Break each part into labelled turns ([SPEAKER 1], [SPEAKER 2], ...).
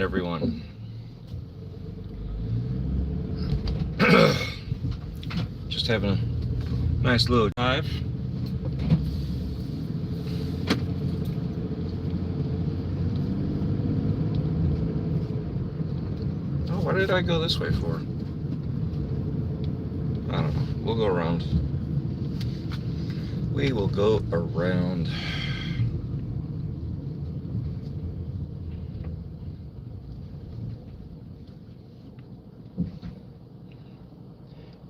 [SPEAKER 1] Everyone. Just having a nice little drive. Oh, why did I go this way for? I don't know. We'll go around. We will go around.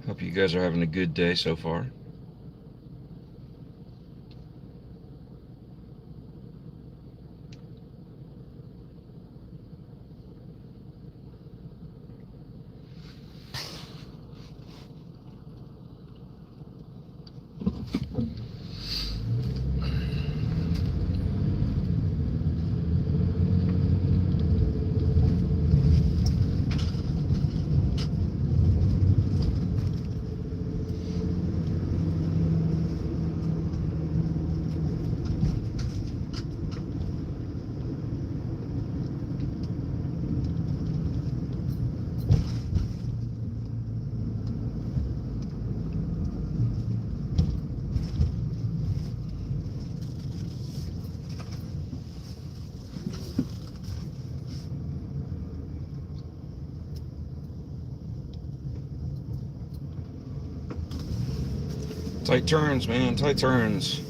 [SPEAKER 1] Hope you guys are having a good day so far. Tight turns, man, tight turns.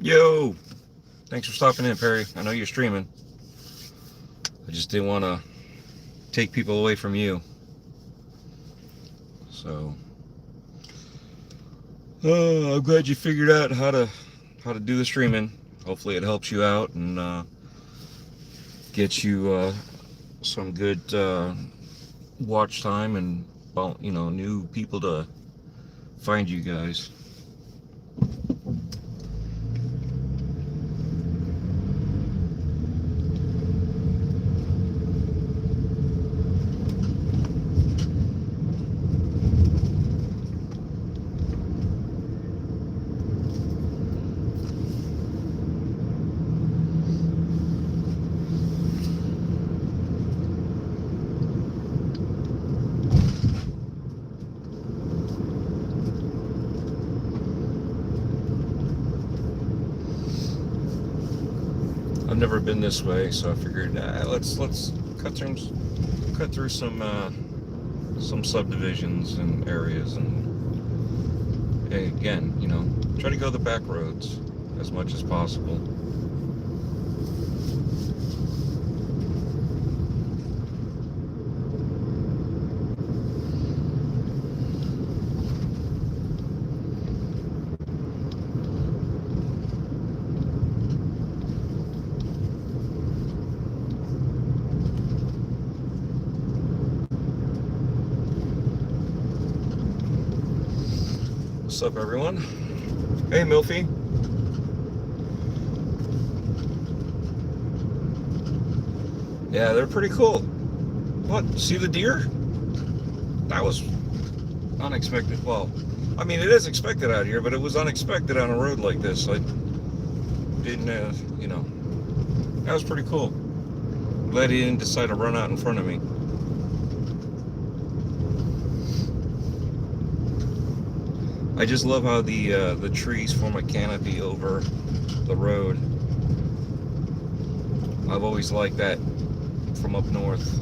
[SPEAKER 1] Yo! Thanks for stopping in, Perry. I know you're streaming. I just didn't want to take people away from you. So, I'm glad you figured out how to do the streaming. Hopefully it helps you out and gets you some good watch time and, new people to find you guys. I've never been this way, so I figured let's cut through some subdivisions and areas, and again, try to go the back roads as much as possible. What's up, everyone? Hey, Milfy. Yeah, they're pretty cool. What? See the deer? That was unexpected. Well, I mean, it is expected out here, but it was unexpected on a road like this. I didn't, that was pretty cool. Glad he didn't decide to run out in front of me. I just love how the trees form a canopy over the road. I've always liked that from up north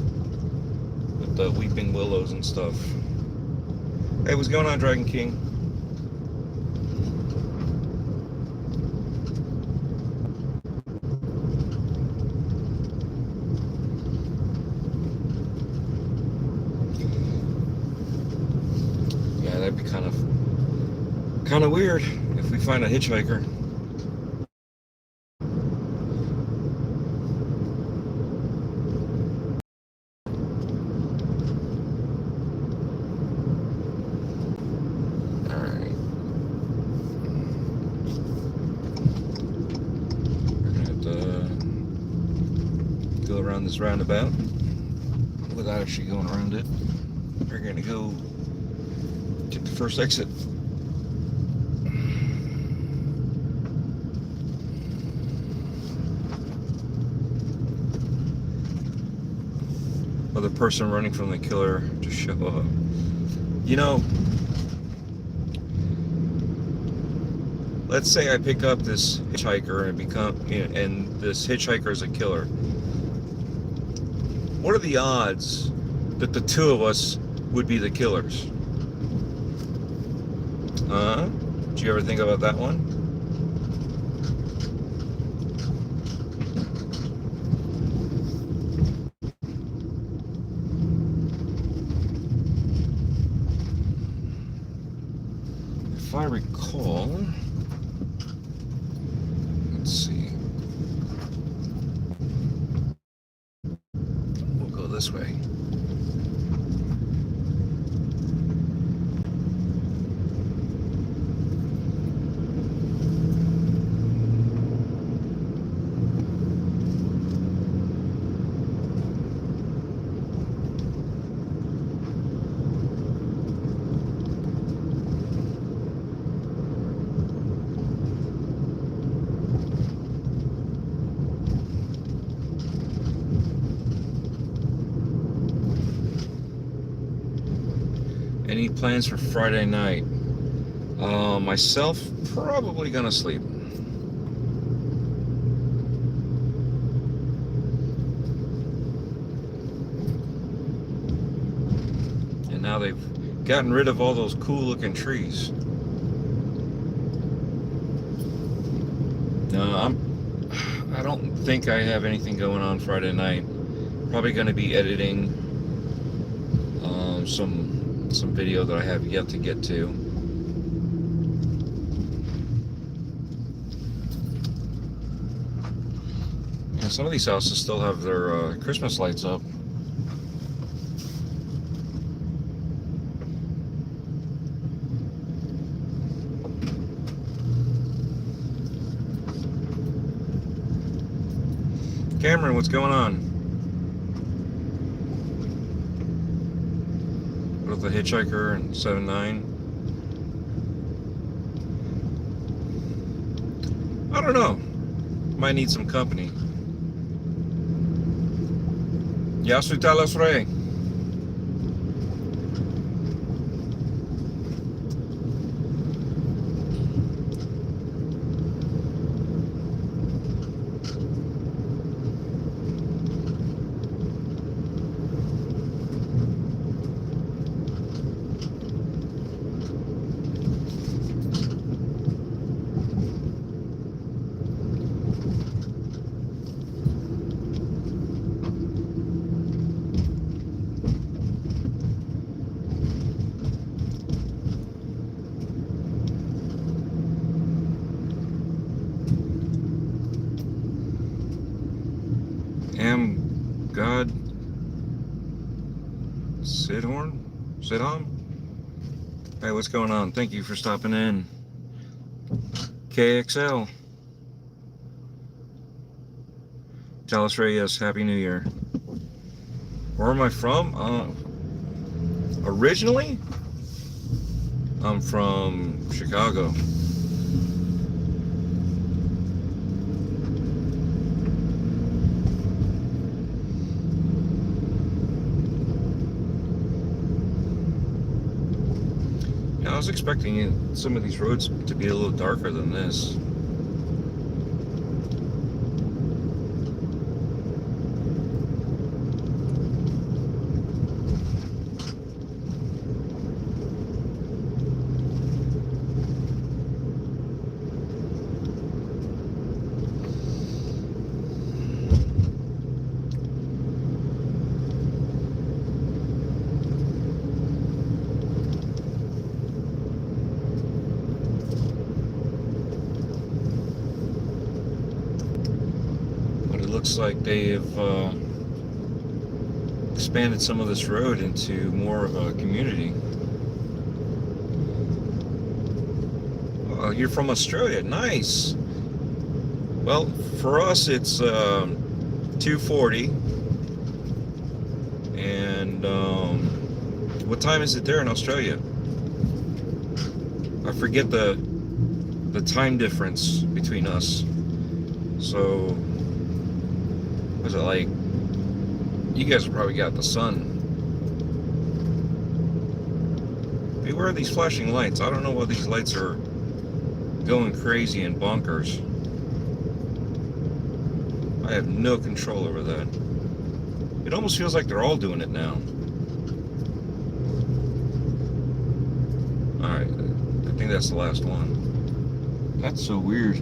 [SPEAKER 1] with the weeping willows and stuff. Hey, what's going on, Dragon King? Yeah, that'd be kind of weird if we find a hitchhiker. Around this roundabout without actually going around it. We're going to go take the first exit. Other person running from the killer to show up. You know, let's say I pick up this hitchhiker and this hitchhiker is a killer. What are the odds that the two of us would be the killers? Did you ever think about that one? If I recall, let's see. We'll go this way. Any plans for Friday night? Myself, probably gonna sleep. And now they've gotten rid of all those cool looking trees. No, I don't think I have anything going on Friday night. Probably gonna be editing some video that I have yet to get to. And some of these houses still have their Christmas lights up. Cameron, what's going on? With the hitchhiker and 7-9. I don't know. Might need some company. Ya soy Talos Rey. God Sidhorn? Hey, what's going on? Thank you for stopping in. KXL. Talos Reyes, Happy New Year. Where am I from? Originally, I'm from Chicago. I was expecting some of these roads to be a little darker than this. Looks like they've expanded some of this road into more of a community. Oh, you're from Australia. Nice. Well, for us it's 2:40, and what time is it there in Australia? I forget the time difference between us. So was it like, you guys have probably got the sun. Beware of these flashing lights. I don't know why these lights are going crazy and bonkers. I have no control over that. It almost feels like they're all doing it now. Alright, I think that's the last one. That's so weird.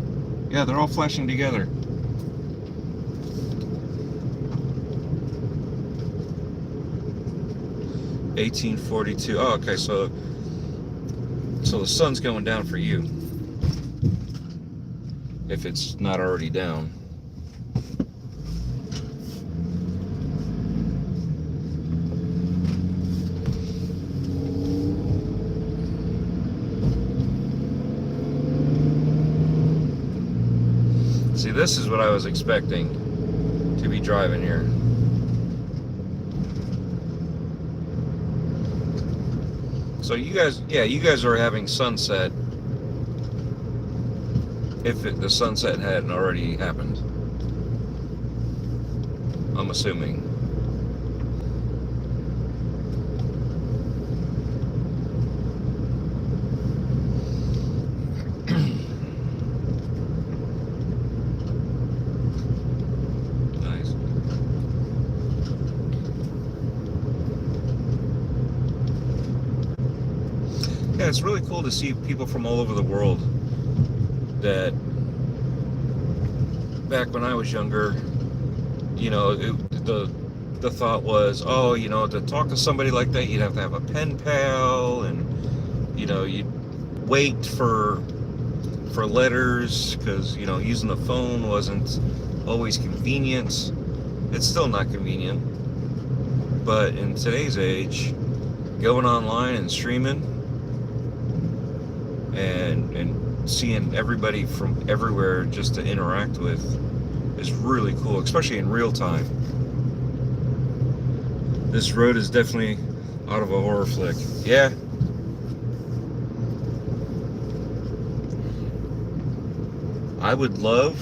[SPEAKER 1] Yeah, they're all flashing together. $18.42. Oh, okay, so the sun's going down for you, if it's not already down. See, this is what I was expecting to be driving here. So you guys, yeah, you guys are having sunset, if the sunset hadn't already happened, I'm assuming. Yeah, it's really cool to see people from all over the world that, back when I was younger, you know, the thought was, oh, you know, to talk to somebody like that, you'd have to have a pen pal, and, you know, you'd wait for letters, because, you know, using the phone wasn't always convenient. It's still not convenient. But in today's age, going online and streaming, and seeing everybody from everywhere just to interact with is really cool, especially in real time. This road is definitely out of a horror flick. Yeah. I would love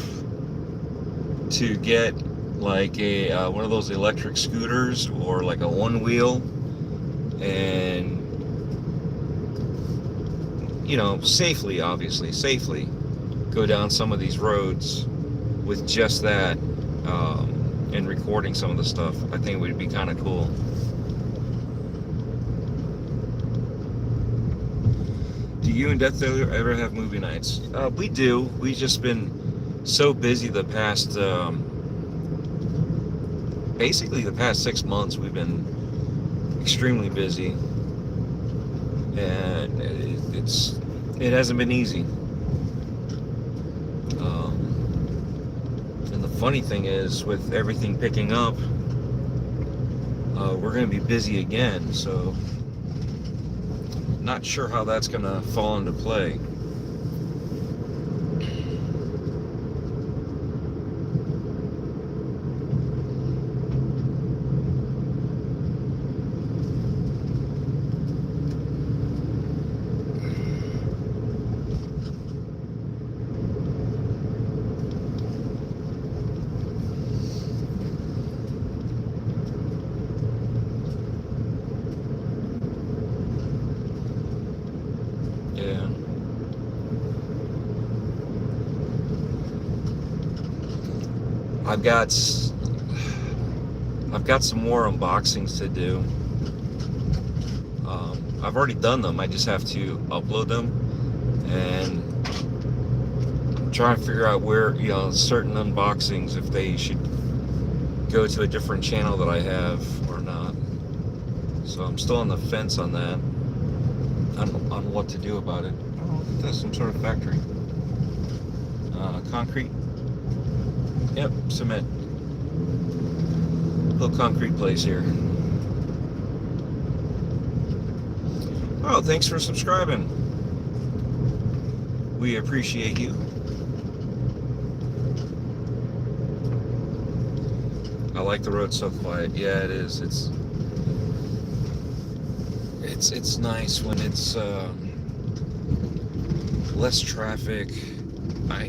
[SPEAKER 1] to get like a one of those electric scooters, or like a one-wheel, and, you know, safely go down some of these roads with just that, and recording some of the stuff. I think it would be kind of cool. Do you and Death ever have movie nights? We do. We've just been so busy the past, basically the past 6 months. We've been extremely busy, and it hasn't been easy. And the funny thing is, with everything picking up, we're going to be busy again, so not sure how that's going to fall into play. Yeah. I've got some more unboxings to do. I've already done them. I just have to upload them, and I'm trying to figure out where, certain unboxings, if they should go to a different channel that I have or not. So I'm still on the fence on that, on what to do about it. Oh, that's some sort of factory. Concrete. Yep, cement. Little concrete place here. Oh, thanks for subscribing. We appreciate you. I like the road so quiet. Yeah, it is. It's nice when it's less traffic. I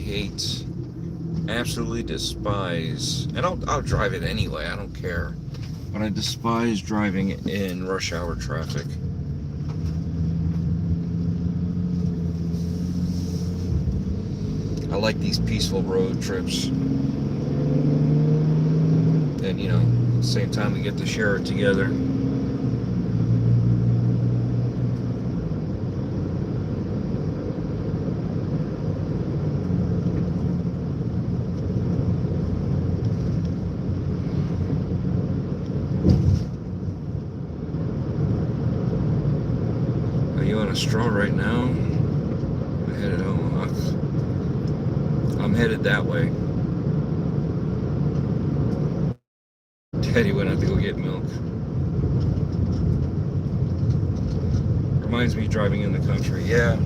[SPEAKER 1] absolutely despise, and I'll drive it anyway. I don't care, but I despise driving in rush hour traffic. I like these peaceful road trips. And, at the same time we get to share it together. Are you on a stroll right now? I'm headed home. I'm headed that way. Daddy went out to go get milk. Reminds me of driving in the country. Yeah.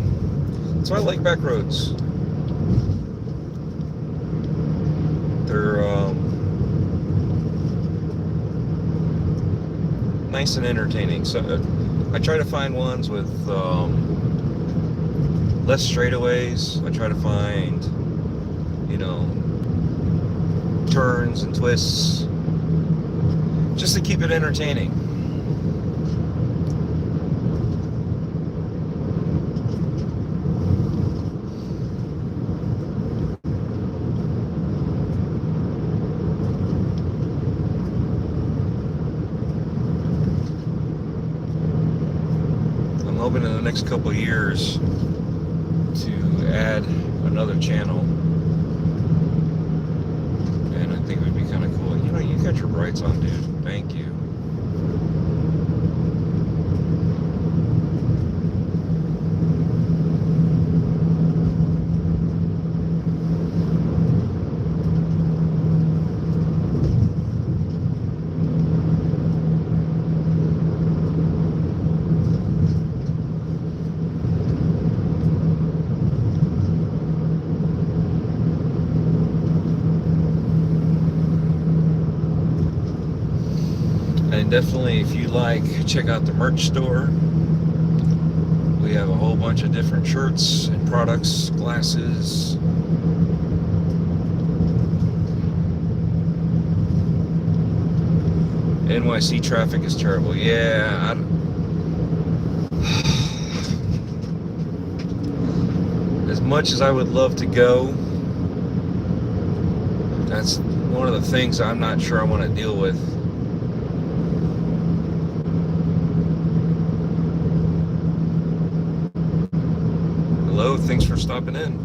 [SPEAKER 1] So I like back roads. They're nice and entertaining. So I try to find ones with less straightaways. I try to find, turns and twists, just to keep it entertaining. I'm hoping in the next couple of years to add another channel, and I think it would be kind of cool. You got your brights on, dude. Thank you. And definitely, if you like, check out the merch store. We have a whole bunch of different shirts and products, glasses. NYC traffic is terrible. Yeah, as much as I would love to go, that's one of the things I'm not sure I want to deal with. Hello, thanks for stopping in.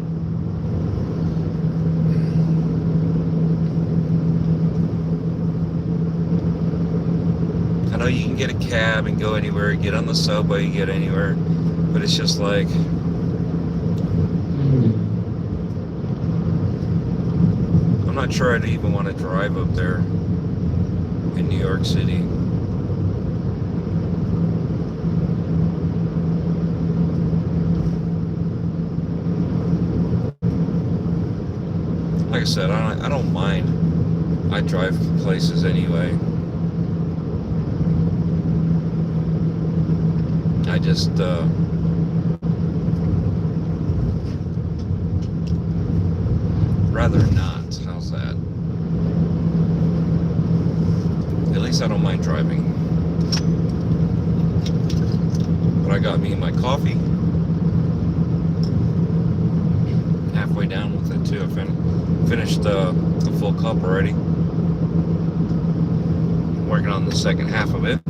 [SPEAKER 1] I know you can get a cab and go anywhere, get on the subway, get anywhere, but it's just like, I'm not sure I'd even want to drive up there in New York City. Like I said, I don't mind. I drive places anyway. I just rather not. How's that? At least I don't mind driving. But I got me my coffee. Finished a full cup already. Working on the second half of it.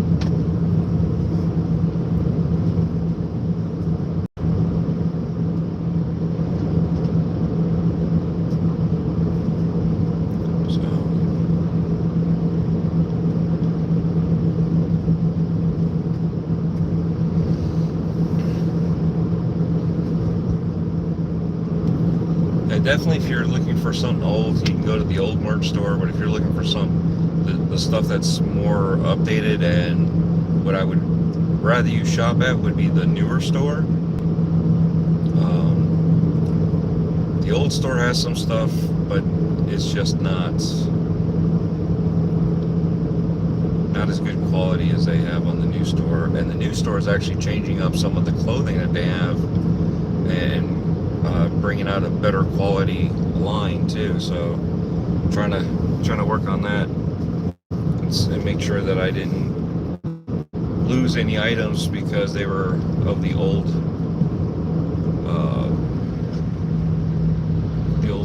[SPEAKER 1] Definitely, if you're looking for something old, you can go to the old merch store. But if you're looking for the stuff that's more updated, and what I would rather you shop at would be the newer store. The old store has some stuff, but it's just not as good quality as they have on the new store. And the new store is actually changing up some of the clothing that they have, and bringing out a better quality line too. So I'm trying to work on that and make sure that I didn't lose any items because they were of the old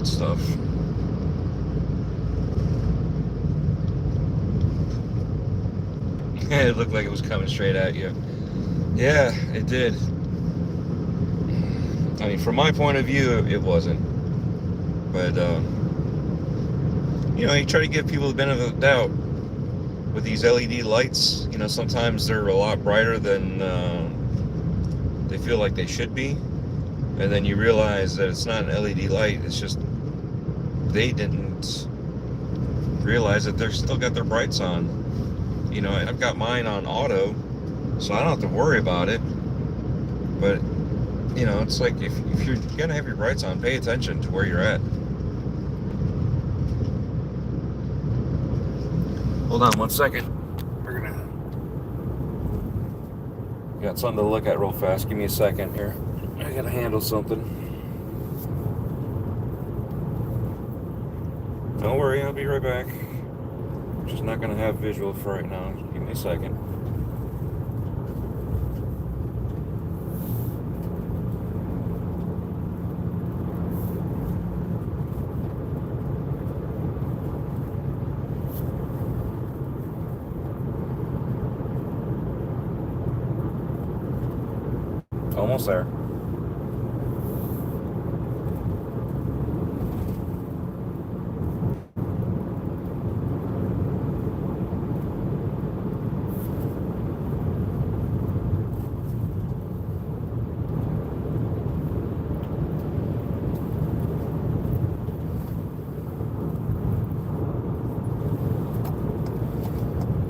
[SPEAKER 1] stuff. It looked like it was coming straight at you. Yeah, it did. I mean, from my point of view, it wasn't. But, you know, you try to give people the benefit of the doubt with these LED lights. You know, sometimes they're a lot brighter than they feel like they should be. And then you realize that it's not an LED light. It's just they didn't realize that they're still got their brights on. You know, I've got mine on auto, so I don't have to worry about it. But you know, it's like if you're gonna have your brights on, pay attention to where you're at. Hold on 1 second. We're gonna got something to look at real fast. Give me a second here. I gotta handle something. Don't worry, I'll be right back. Just not gonna have visual for right now. Give me a second. Almost there.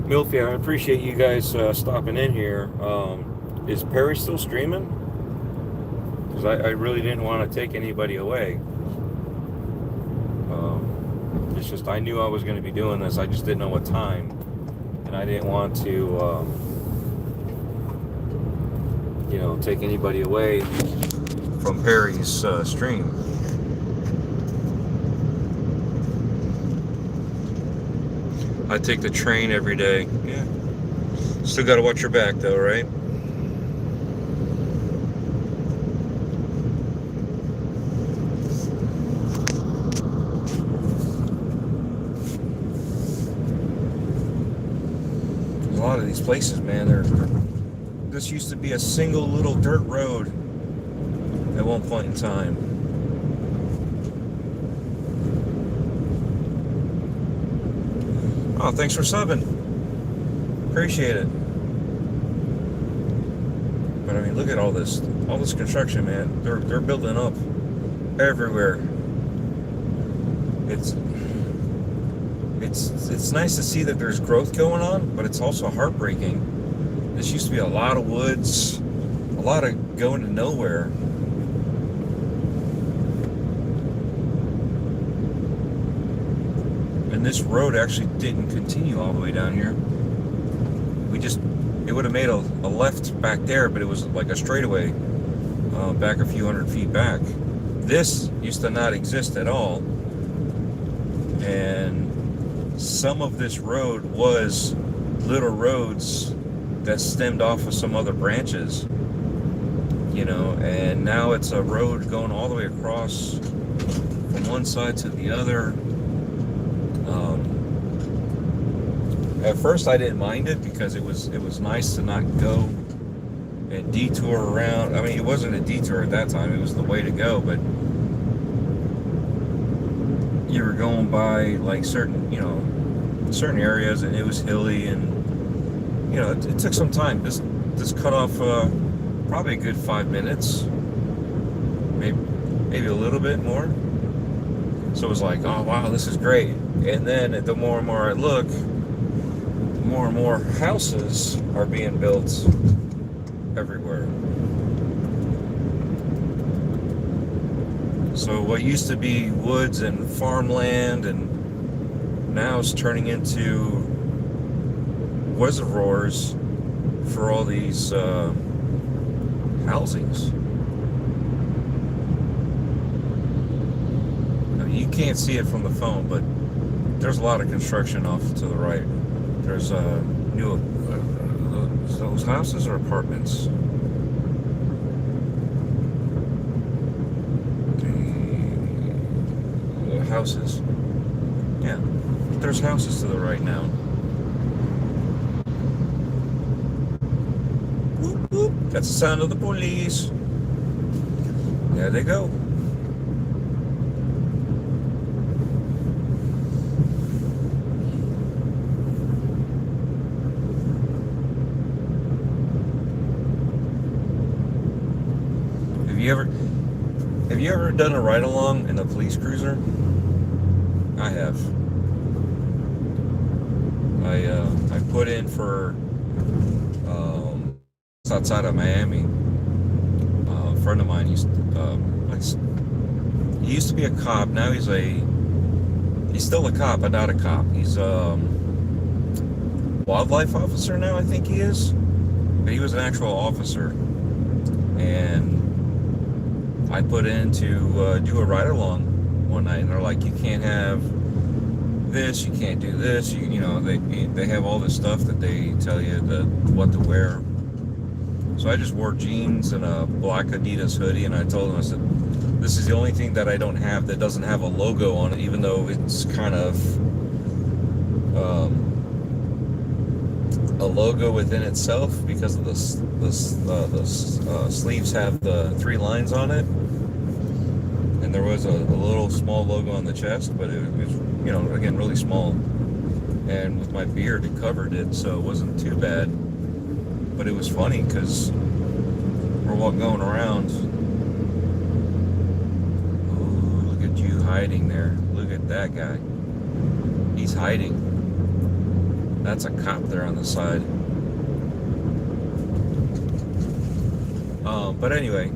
[SPEAKER 1] Milfy, I appreciate you guys stopping in here. Is Perry still streaming? Because I really didn't want to take anybody away. It's just I knew I was going to be doing this. I just didn't know what time. And I didn't want to, you know, take anybody away from Perry's stream. I take the train every day. Yeah. Still got to watch your back though, right? A lot of these places, man, this used to be a single little dirt road at one point in time. Oh, thanks for subbing. Appreciate it. But I mean, look at all this construction, man. They're building up everywhere. It's nice to see that there's growth going on, but it's also heartbreaking. This used to be a lot of woods, a lot of going to nowhere. And this road actually didn't continue all the way down here. It would have made a left back there, but it was like a straightaway back a few hundred feet back. This used to not exist at all. And some of this road was little roads that stemmed off of some other branches, you know, and now it's a road going all the way across from one side to the other. At first I didn't mind it because it was nice to not go and detour around. I mean, it wasn't a detour at that time, it was the way to go, but you were going by like certain areas, and it was hilly, and it took some time. This cut off probably a good 5 minutes, maybe a little bit more. So it was like, oh wow, this is great. And then the more and more I look, more and more houses are being built everywhere. So what used to be woods and farmland, and now it's turning into reservoirs for all these housings. Now, you can't see it from the phone, but there's a lot of construction off to the right. There's new those houses or apartments. The houses. Yeah, there's houses to the right now. Whoop, whoop. That's the sound of the police. There they go. Have you ever done a ride along in a police cruiser? I have. I put in for it's outside of Miami. A friend of mine he used to be a cop. Now he's still a cop, but not a cop. He's wildlife officer now, I think he is. But he was an actual officer, and I put in to do a ride along one night, and they're like, you can't have this, you can't do this, they have all this stuff that they tell you what to wear. So I just wore jeans and a black Adidas hoodie, and I told them, I said, this is the only thing that I don't have that doesn't have a logo on it, even though it's kind of a logo within itself, because of the sleeves have the 3 lines on it, and there was a little small logo on the chest, but it was again really small, and with my beard it covered it, so it wasn't too bad. But it was funny because we're going around. Oh, look at you hiding there. Look at that guy, he's hiding. That's a cop there on the side. But anyway,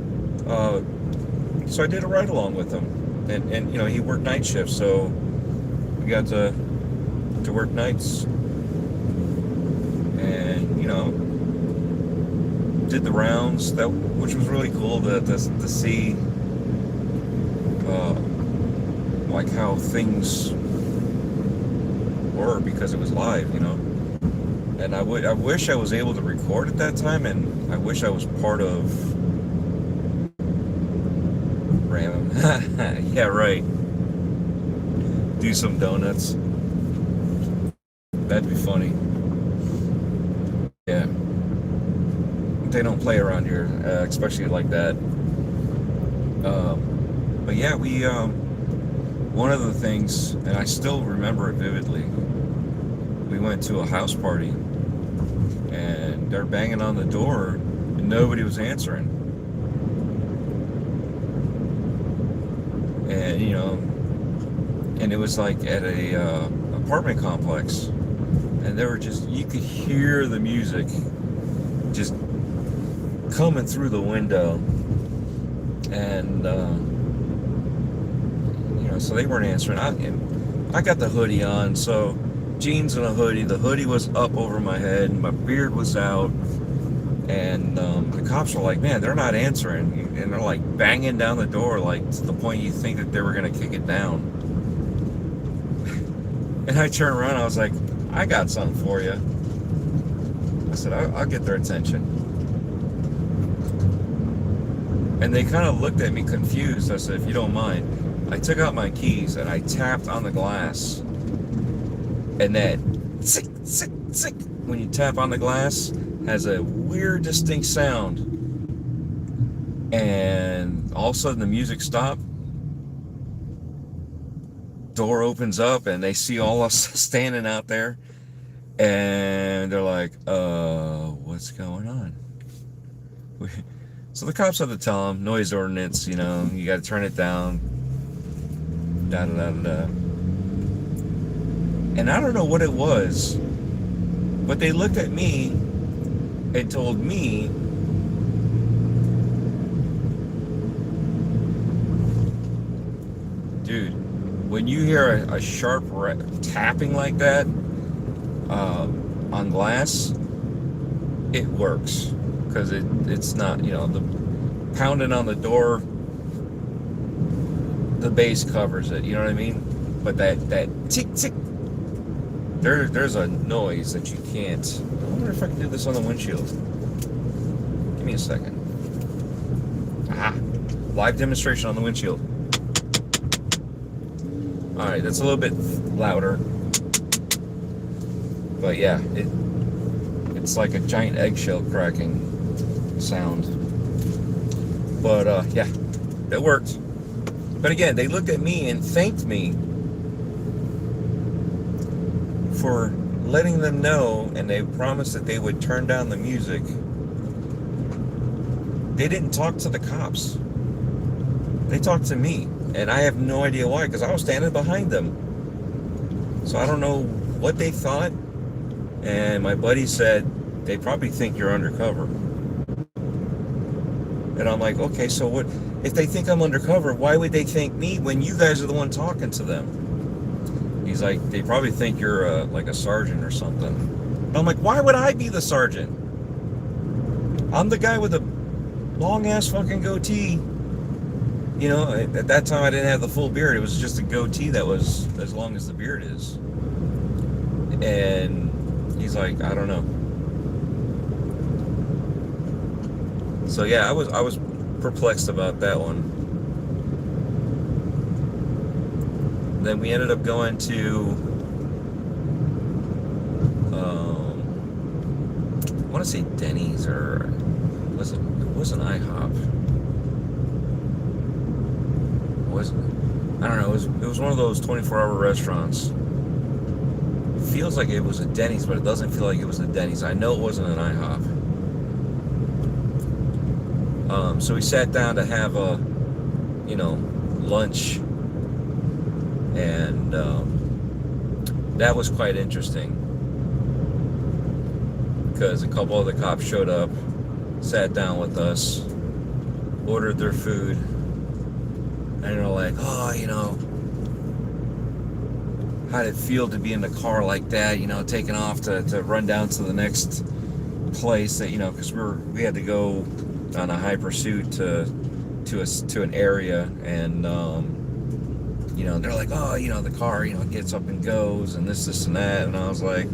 [SPEAKER 1] so I did a ride along with him, and he worked night shifts, so we got to work nights, and did the rounds, which was really cool to see like how things were, because it was live, and I wish I was able to record at that time, and I wish I was part of Ram. Yeah, right. Do some donuts. That'd be funny. Yeah. They don't play around here, especially like that. But yeah, we one of the things, and I still remember it vividly, we went to a house party, and they're banging on the door, and nobody was answering. And and it was like at a apartment complex, and they were you could hear the music just coming through the window, and so they weren't answering. I got the hoodie on, so jeans and a hoodie. The hoodie was up over my head, and my beard was out, and the cops were like, man, they're not answering, and they're like banging down the door, like to the point you think that they were gonna kick it down. And I turned around, I was like, I got something for you. I said, I'll get their attention. And they kind of looked at me confused. I said, if you don't mind. I took out my keys and I tapped on the glass, and that tick, tick, tick, when you tap on the glass, has a weird, distinct sound. And all of a sudden the music stopped. Door opens up and they see all us standing out there, and they're like, what's going on? So the cops had to tell them, noise ordinance, you know, you got to turn it down, da da da da. And I don't know what it was, but they looked at me and told me, dude, when you hear a sharp tapping like that on glass, it works. Because it's not, you know, the pounding on the door, the bass covers it, you know what I mean? But that tick tick, there's a noise that you can't. I wonder if I can do this on the windshield. Give me a second. Live demonstration on the windshield. All right, that's a little bit louder, but yeah, it's like a giant eggshell cracking sound. But yeah, it worked. But again, they looked at me and thanked me for letting them know, and they promised that they would turn down the music. They didn't talk to the cops. They talked to me, and I have no idea why, because I was standing behind them. So I don't know what they thought. And my buddy said, they probably think you're undercover. And I'm like, okay, so what? If they think I'm undercover, why would they thank me when you guys are the one talking to them? He's like, they probably think you're like a sergeant or something. And I'm like, why would I be the sergeant? I'm the guy with a long-ass fucking goatee. You know, at that time I didn't have the full beard. It was just a goatee that was as long as the beard is. And he's like, I don't know. So yeah, I was perplexed about that one. Then we ended up going to I want to say Denny's, or it wasn't IHOP. I don't know. It was one of those 24-hour restaurants. It feels like it was a Denny's, but it doesn't feel like it was a Denny's. I know it wasn't an IHOP. So we sat down to have a, you know, lunch, and that was quite interesting, because a couple of the cops showed up, sat down with us, ordered their food, and they're like, oh, you know, how did it feel to be in the car like that, you know, taking off to run down to the next place that, you know, because we had to go on a high pursuit to an area, and you know, they're like, oh, you know, the car, you know, gets up and goes, and this and that, and I was like,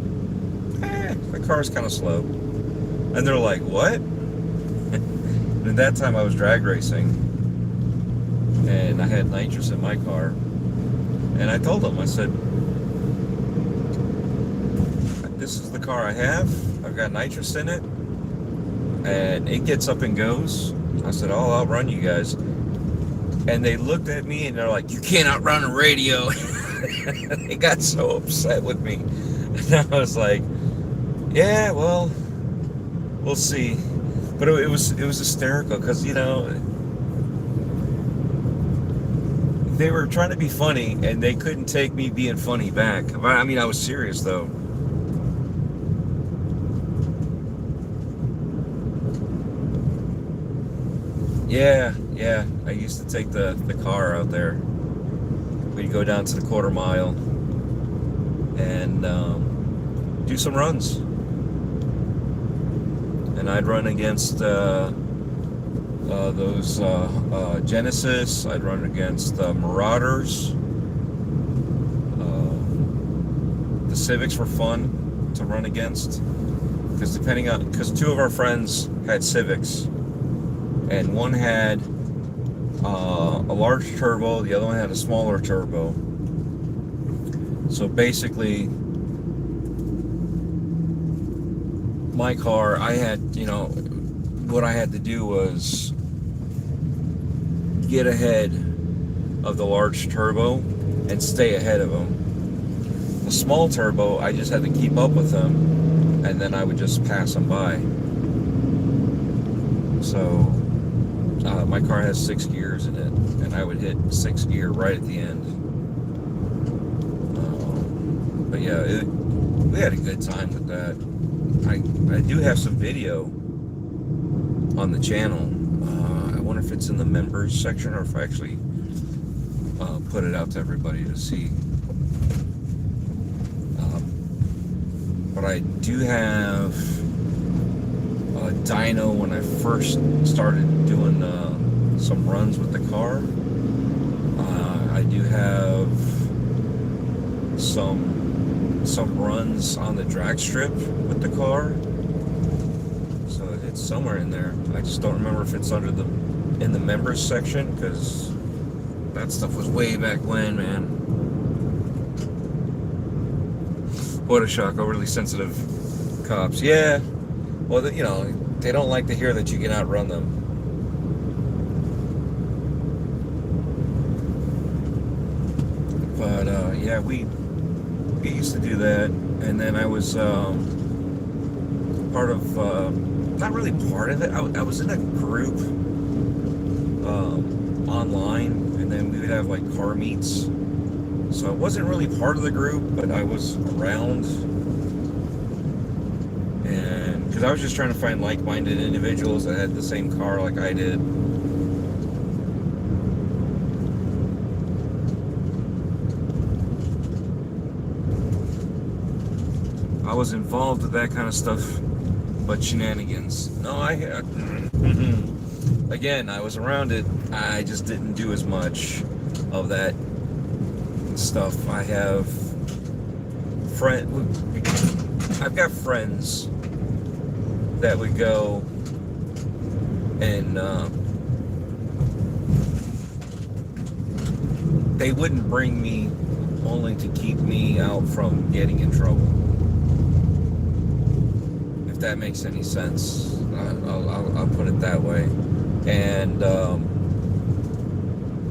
[SPEAKER 1] the car's kind of slow. And they're like, what? And at that time I was drag racing, and I had nitrous in my car, and I told them, I said, this is the car I have, I've got nitrous in it, and it gets up and goes. I said, oh, I'll run you guys. And they looked at me and they're like, you can't outrun a radio. They got so upset with me. And I was like, yeah, well, we'll see. But it was hysterical, because, you know, they were trying to be funny and they couldn't take me being funny back. I mean, I was serious though. Yeah, I used to take the car out there. We'd go down to the quarter mile and do some runs. And I'd run against those Genesis. I'd run against Marauders. The Civics were fun to run against, because two of our friends had Civics. And one had a large turbo. The other one had a smaller turbo. So basically, my car, I had, what I had to do was get ahead of the large turbo and stay ahead of them. The small turbo, I just had to keep up with them, and then I would just pass them by. So my car has 6 gears in it, and I would hit 6th gear right at the end. But yeah, we had a good time with that. I do have some video on the channel. I wonder if it's in the members section or if I actually put it out to everybody to see. But I do have a dyno when I first started doing some runs with the car. I do have some runs on the drag strip with the car. So it's somewhere in there. I just don't remember if it's in the members section, because that stuff was way back when, man. What a shock. Overly sensitive cops. Yeah. Well, they don't like to hear that you can outrun them. But, yeah, we used to do that. And then I was part of, not really part of it. I was in a group online, and then we would have like car meets. So I wasn't really part of the group, but I was around. And because I was just trying to find like-minded individuals that had the same car like I did. I was involved with that kind of stuff, but shenanigans. No, again, I was around it. I just didn't do as much of that stuff. I've got friends that would go and they wouldn't bring me only to keep me out from getting in trouble. If that makes any sense, I'll put it that way. And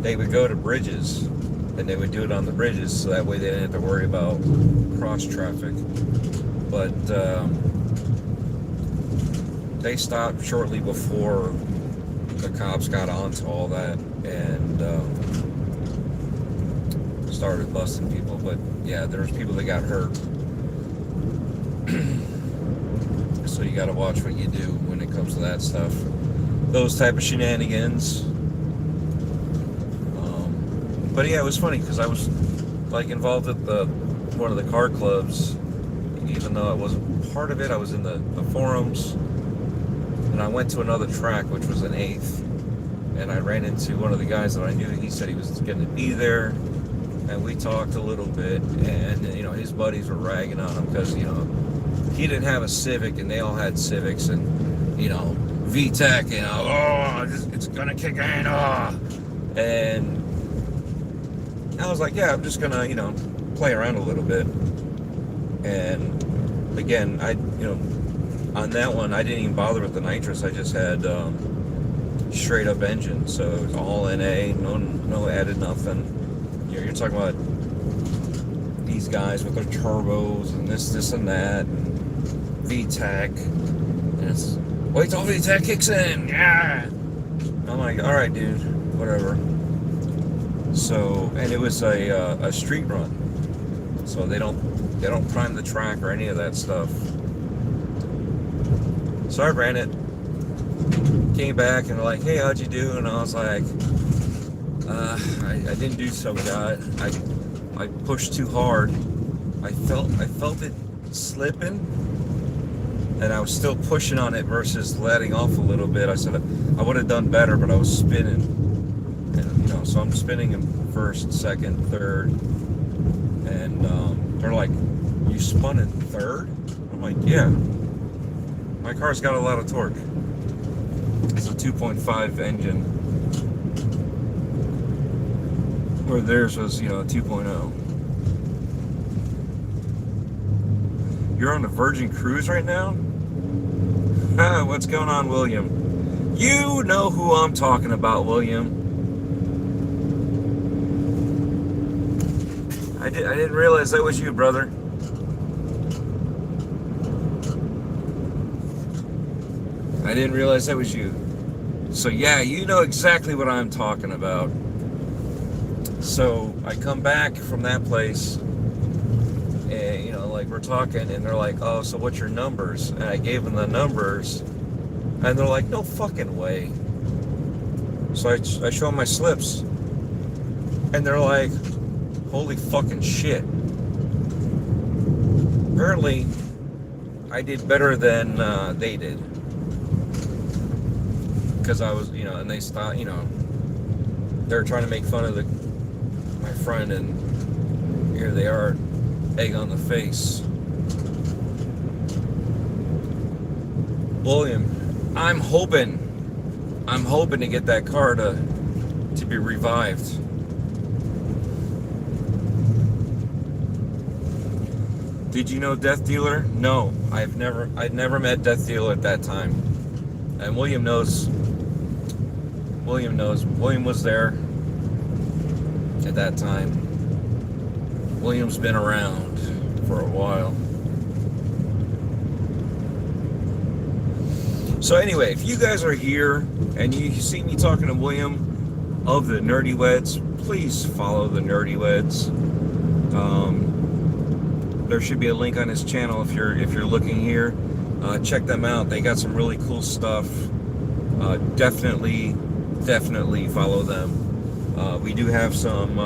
[SPEAKER 1] they would go to bridges, and they would do it on the bridges, so that way they didn't have to worry about cross traffic. But they stopped shortly before the cops got onto all that and started busting people. But yeah, there's people that got hurt. So you got to watch what you do when it comes to that stuff. Those type of shenanigans. But yeah, it was funny because I was like involved at one of the car clubs, even though I wasn't part of it. I was in the forums, and I went to another track, which was an 8th, and I ran into one of the guys that I knew. He said he was going to be there, and we talked a little bit, and his buddies were ragging on him because he didn't have a Civic, and they all had Civics, and VTEC, it's gonna kick in, and I was like, yeah, I'm just gonna, play around a little bit. And again, on that one, I didn't even bother with the nitrous. I just had straight up engine, so it was all NA, no added nothing. You're talking about these guys with their turbos and this and that, and VTEC, and it's wait till VTEC kicks in, yeah. I'm like, all right, dude, whatever. So, and it was a street run, so they don't prime the track or any of that stuff. So I ran it, came back, and they're like, hey, how'd you do? And I was like, I didn't do so good. I pushed too hard. I felt it slipping, and I was still pushing on it versus letting off a little bit. I said I would have done better, but I was spinning, and so I'm spinning in first, second, third, and they're like, you spun in third? I'm like, yeah. My car's got a lot of torque. It's a 2.5 engine. Where theirs was, 2.0. You're on the Virgin Cruise right now? What's going on, William? You know who I'm talking about, William. I didn't realize that was you, brother. I didn't realize that was you. So yeah, you know exactly what I'm talking about. So I come back from that place, and like we're talking, and they're like, "Oh, so what's your numbers?" And I gave them the numbers, and they're like, "No fucking way." So I show them my slips, and they're like, "Holy fucking shit!" Apparently, I did better than they did, because I was, and they stopped, they're trying to make fun of my friend, and here they are, egg on the face. William, I'm hoping to get that car to be revived. Did you know Death Dealer? No, I'd never met Death Dealer at that time. And William knows. William was there at that time. William's been around for a while. So anyway, if you guys are here and you see me talking to William of the Nerdy Weds, please follow the Nerdy Weds. There should be a link on his channel if you're looking here. Check them out. They got some really cool stuff. Definitely follow them. We do have some.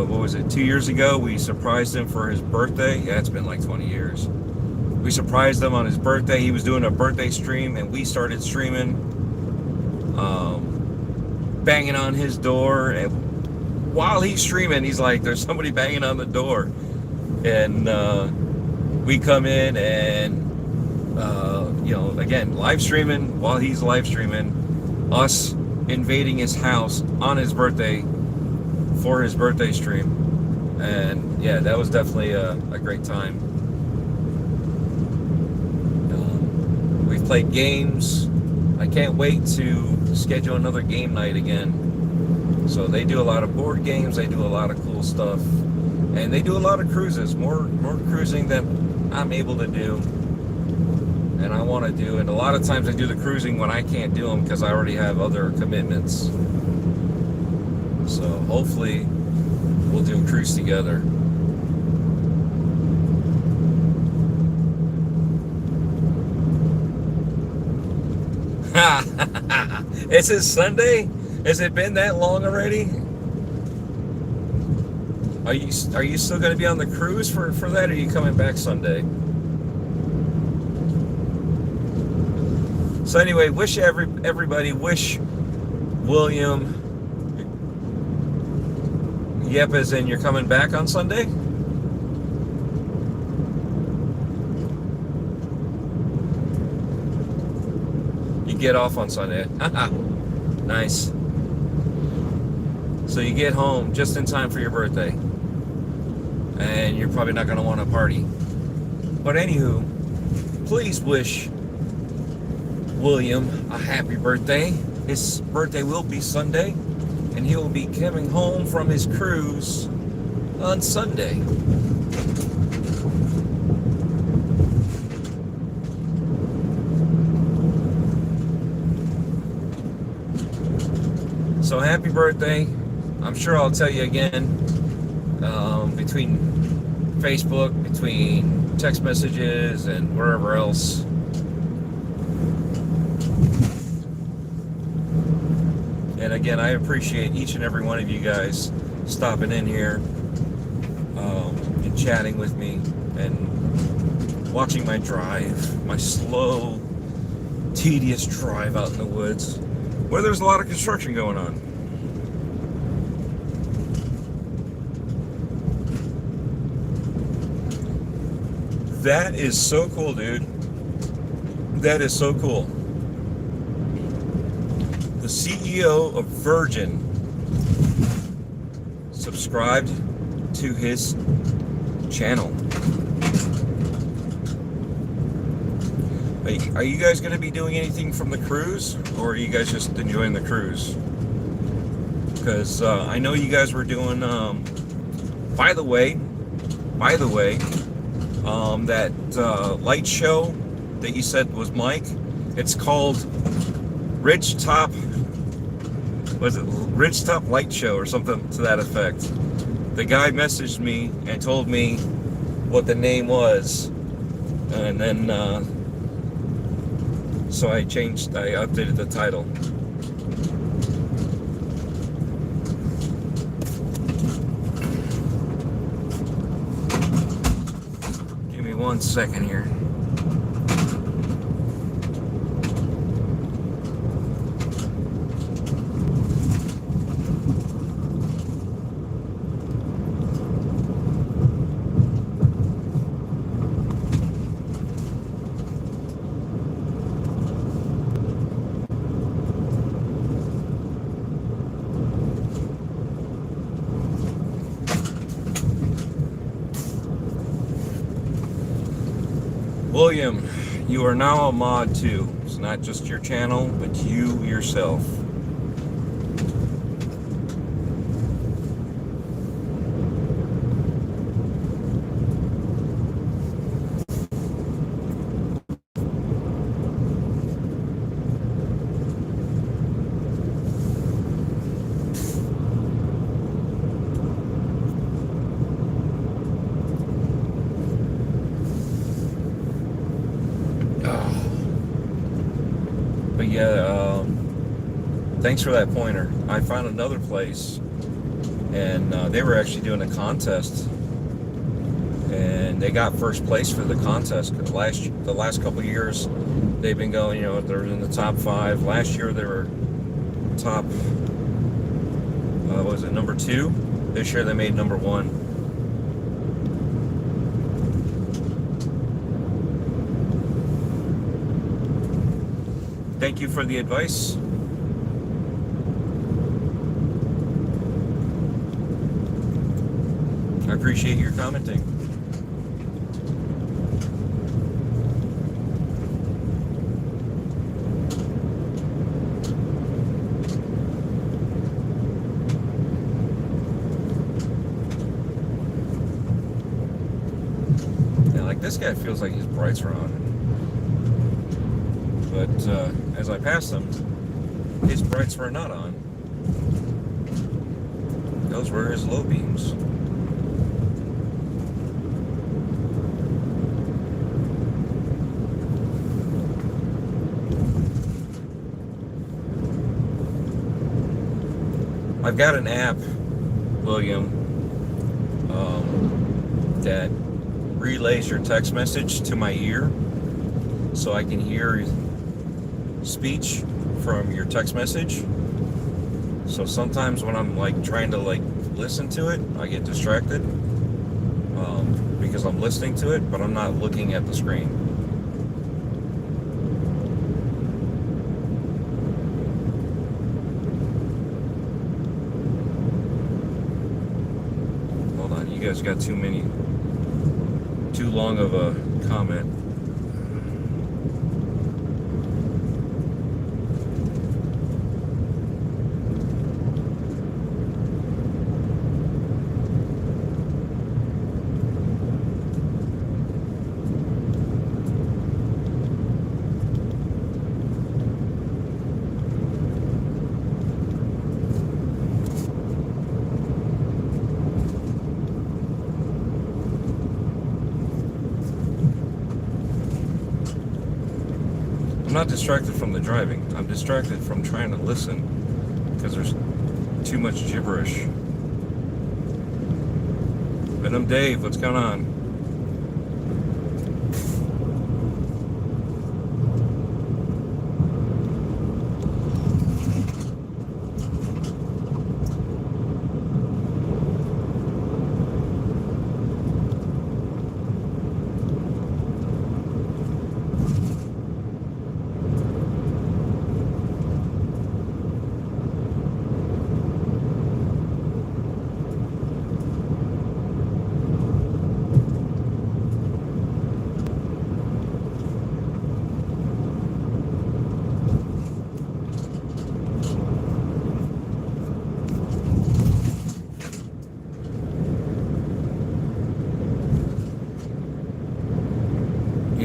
[SPEAKER 1] What was it? 2 years ago, we surprised him for his birthday. Yeah, it's been like 20 years. We surprised him on his birthday. He was doing a birthday stream, and we started streaming, banging on his door. And while he's streaming, he's like, "There's somebody banging on the door," and we come in and again, live streaming while he's live streaming, us invading his house on his birthday for his birthday stream. And yeah, that was definitely a great time. We've played games. I can't wait to schedule another game night again. So they do a lot of board games, they do a lot of cool stuff, and they do a lot of cruises, more cruising than I'm able to do and I want to do. And a lot of times I do the cruising when I can't do them because I already have other commitments. So hopefully we'll do a cruise together. Is it Sunday? Has it been that long already? Are you still going to be on the cruise for that, or are you coming back Sunday? So anyway, everybody wish William, yep, as in you're coming back on Sunday? You get off on Sunday. Nice. So you get home just in time for your birthday. And you're probably not going to want to party. But anywho, please wish William a happy birthday. His birthday will be Sunday, and he will be coming home from his cruise on Sunday. So happy birthday. I'm sure I'll tell you again between Facebook, between text messages, and wherever else. And again, I appreciate each and every one of you guys stopping in here and chatting with me and watching my drive, my slow, tedious drive out in the woods where there's a lot of construction going on. That is so cool, dude. That is so cool. The CEO of Virgin subscribed to his channel. Are you guys going to be doing anything from the cruise, or are you guys just enjoying the cruise? Because I know you guys were doing, by the way, that light show that you said was Mike, it's called Ridgetop, was it Ridgetop Light Show or something to that effect? The guy messaged me and told me what the name was, and then so I updated the title. Give me 1 second here. William, you are now a mod too. It's not just your channel, but you yourself. But yeah, thanks for that pointer. I found another place, and they were actually doing a contest, and they got first place for the contest. The last couple of years, they've been going. They're in the top 5. Last year they were top. What was it, number 2? This year they made number 1. Thank you for the advice. I appreciate your commenting. Yeah, like this guy feels like his brights are on. But as I passed him, his brights were not on. Those were his low beams. I've got an app, William, that relays your text message to my ear, so I can hear speech from your text message. So sometimes when I'm trying to listen to it, I get distracted because I'm listening to it, but I'm not looking at the screen. Hold on, you guys got too long of a comment. I'm not distracted from the driving. I'm distracted from trying to listen because there's too much gibberish. Venom Dave, what's going on?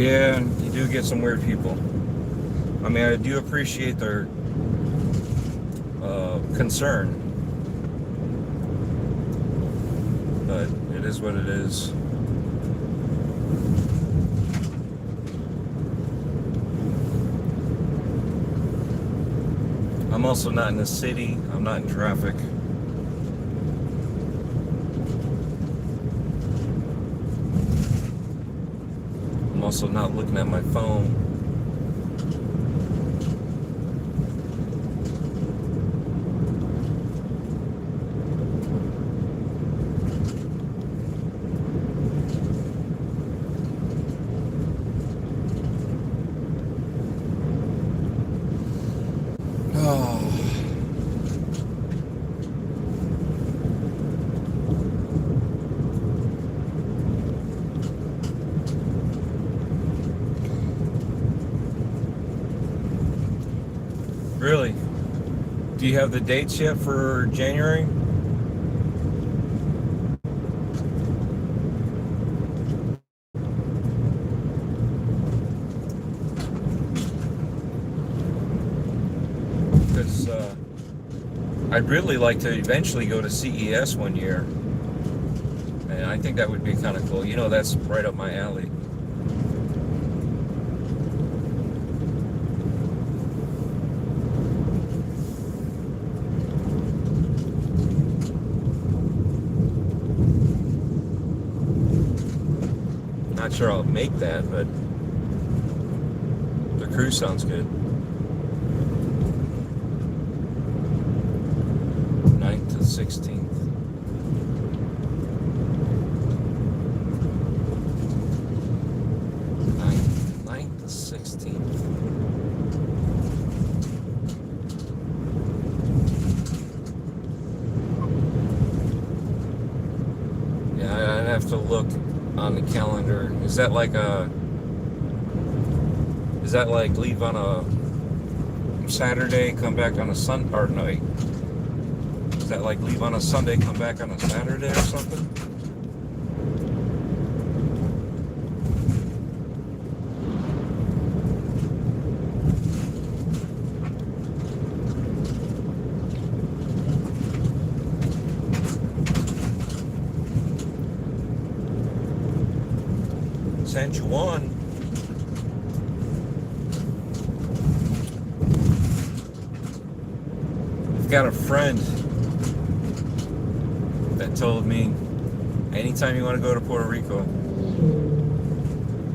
[SPEAKER 1] Yeah, you do get some weird people. I mean, I do appreciate their concern, but it is what it is. I'm also not in the city. I'm not in traffic. I'm also not looking at my phone. Oh. Really? Do you have the dates yet for January? Because I'd really like to eventually go to CES one year. And I think that would be kind of cool. You know, that's right up my alley. Not sure I'll make that, but the cruise sounds good. 9th to 16th. 9th to 16th. Yeah, I'd have to look on the calendar. Is that like leave on a Saturday, come back on a Sunday, or no, is that like leave on a Sunday, come back on a Saturday or something? San Juan. I've got a friend that told me anytime you want to go to Puerto Rico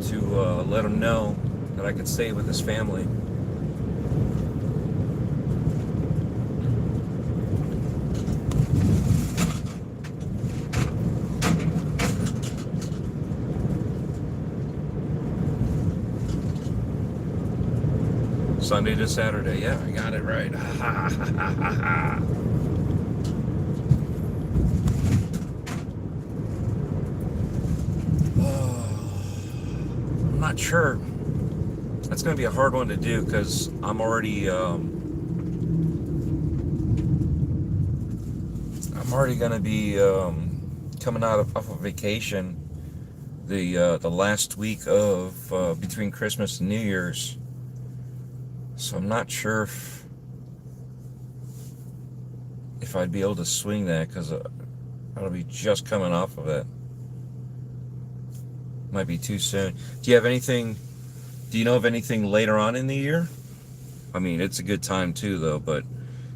[SPEAKER 1] to let him know that I could stay with his family. Sunday to Saturday. Yeah, I got it right. I'm not sure. That's going to be a hard one to do because I'm already going to be coming off of vacation the last week of between Christmas and New Year's. So I'm not sure if I'd be able to swing that because I'll be just coming off of it. Might be too soon. Do you know of anything later on in the year? I mean, it's a good time too though, but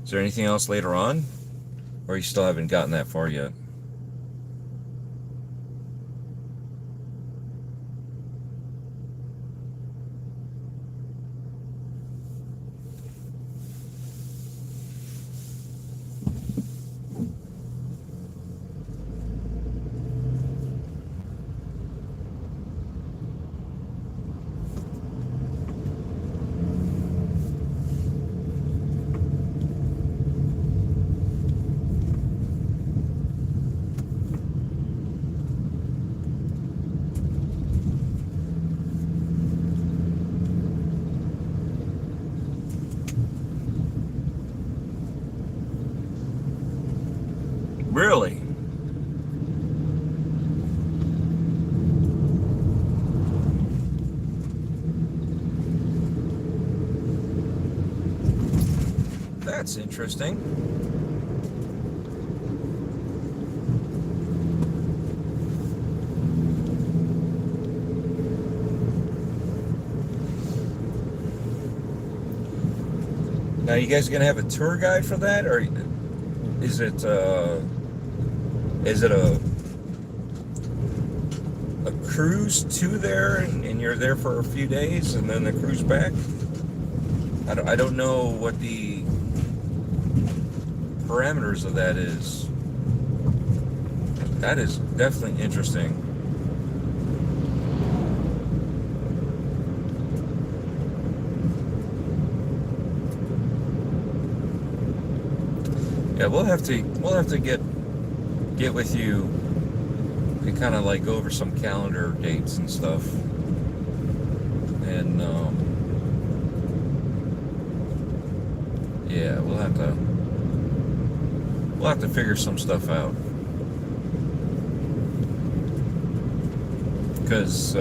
[SPEAKER 1] is there anything else later on? Or you still haven't gotten that far yet? that's interesting. Now, you guys gonna have a tour guide for that, or is it a cruise to there, and you're there for a few days and then the cruise back? I don't know what the parameters of that is. That is definitely interesting. Yeah, we'll have to get with you and kind of like go over some calendar dates and stuff, and yeah, we'll have to figure some stuff out, because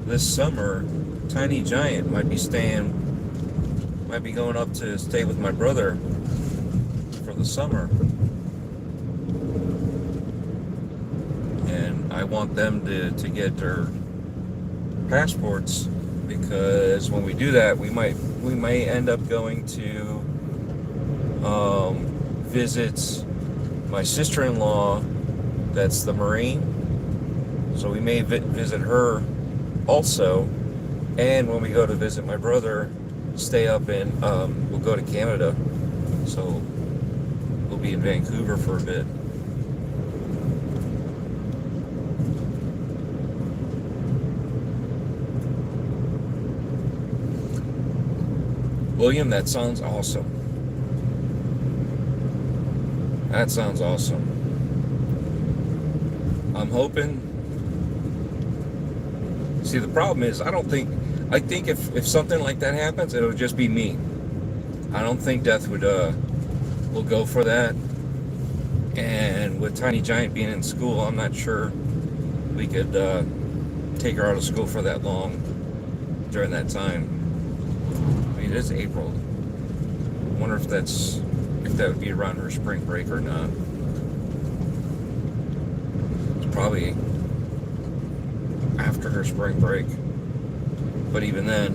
[SPEAKER 1] this summer Tiny Giant might be going up to stay with my brother for the summer, and I want them to get their passports, because when we do that, we may end up going to visit my sister-in-law that's the Marine, so we may visit her also. And when we go to visit my brother, stay up in, we'll go to Canada, so we'll be in Vancouver for a bit. William, that sounds awesome. That sounds awesome. I'm hoping. See, the problem is, I think if something like that happens, it'll just be me. I don't think Death will go for that. And with Tiny Giant being in school, I'm not sure we could take her out of school for that long during that time. I mean, it is April. I wonder if that would be around her spring break or not. It's probably after her spring break. But even then,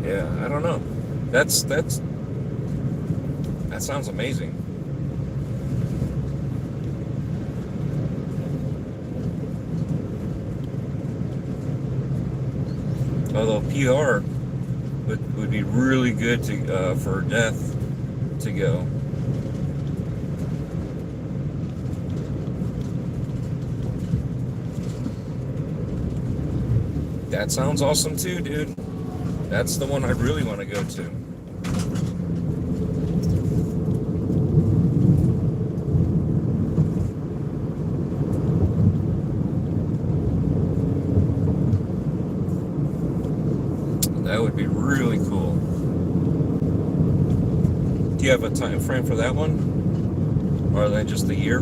[SPEAKER 1] yeah, I don't know. That sounds amazing. Although PR would be really good to for Death to go. That sounds awesome too, dude. That's the one I really want to go to. That would be really cool. Do you have a time frame for that one? Or than just a year?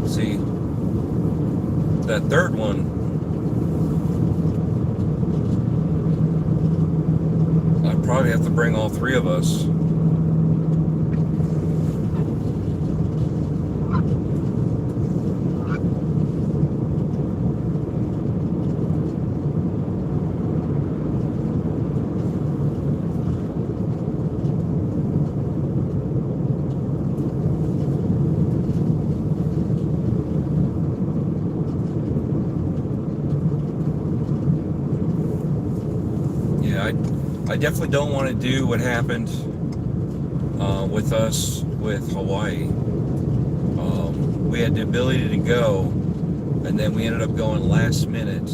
[SPEAKER 1] See, that third one, I'd probably have to bring all three of us. I definitely don't want to do what happened with us with Hawaii. We had the ability to go, and then we ended up going last minute.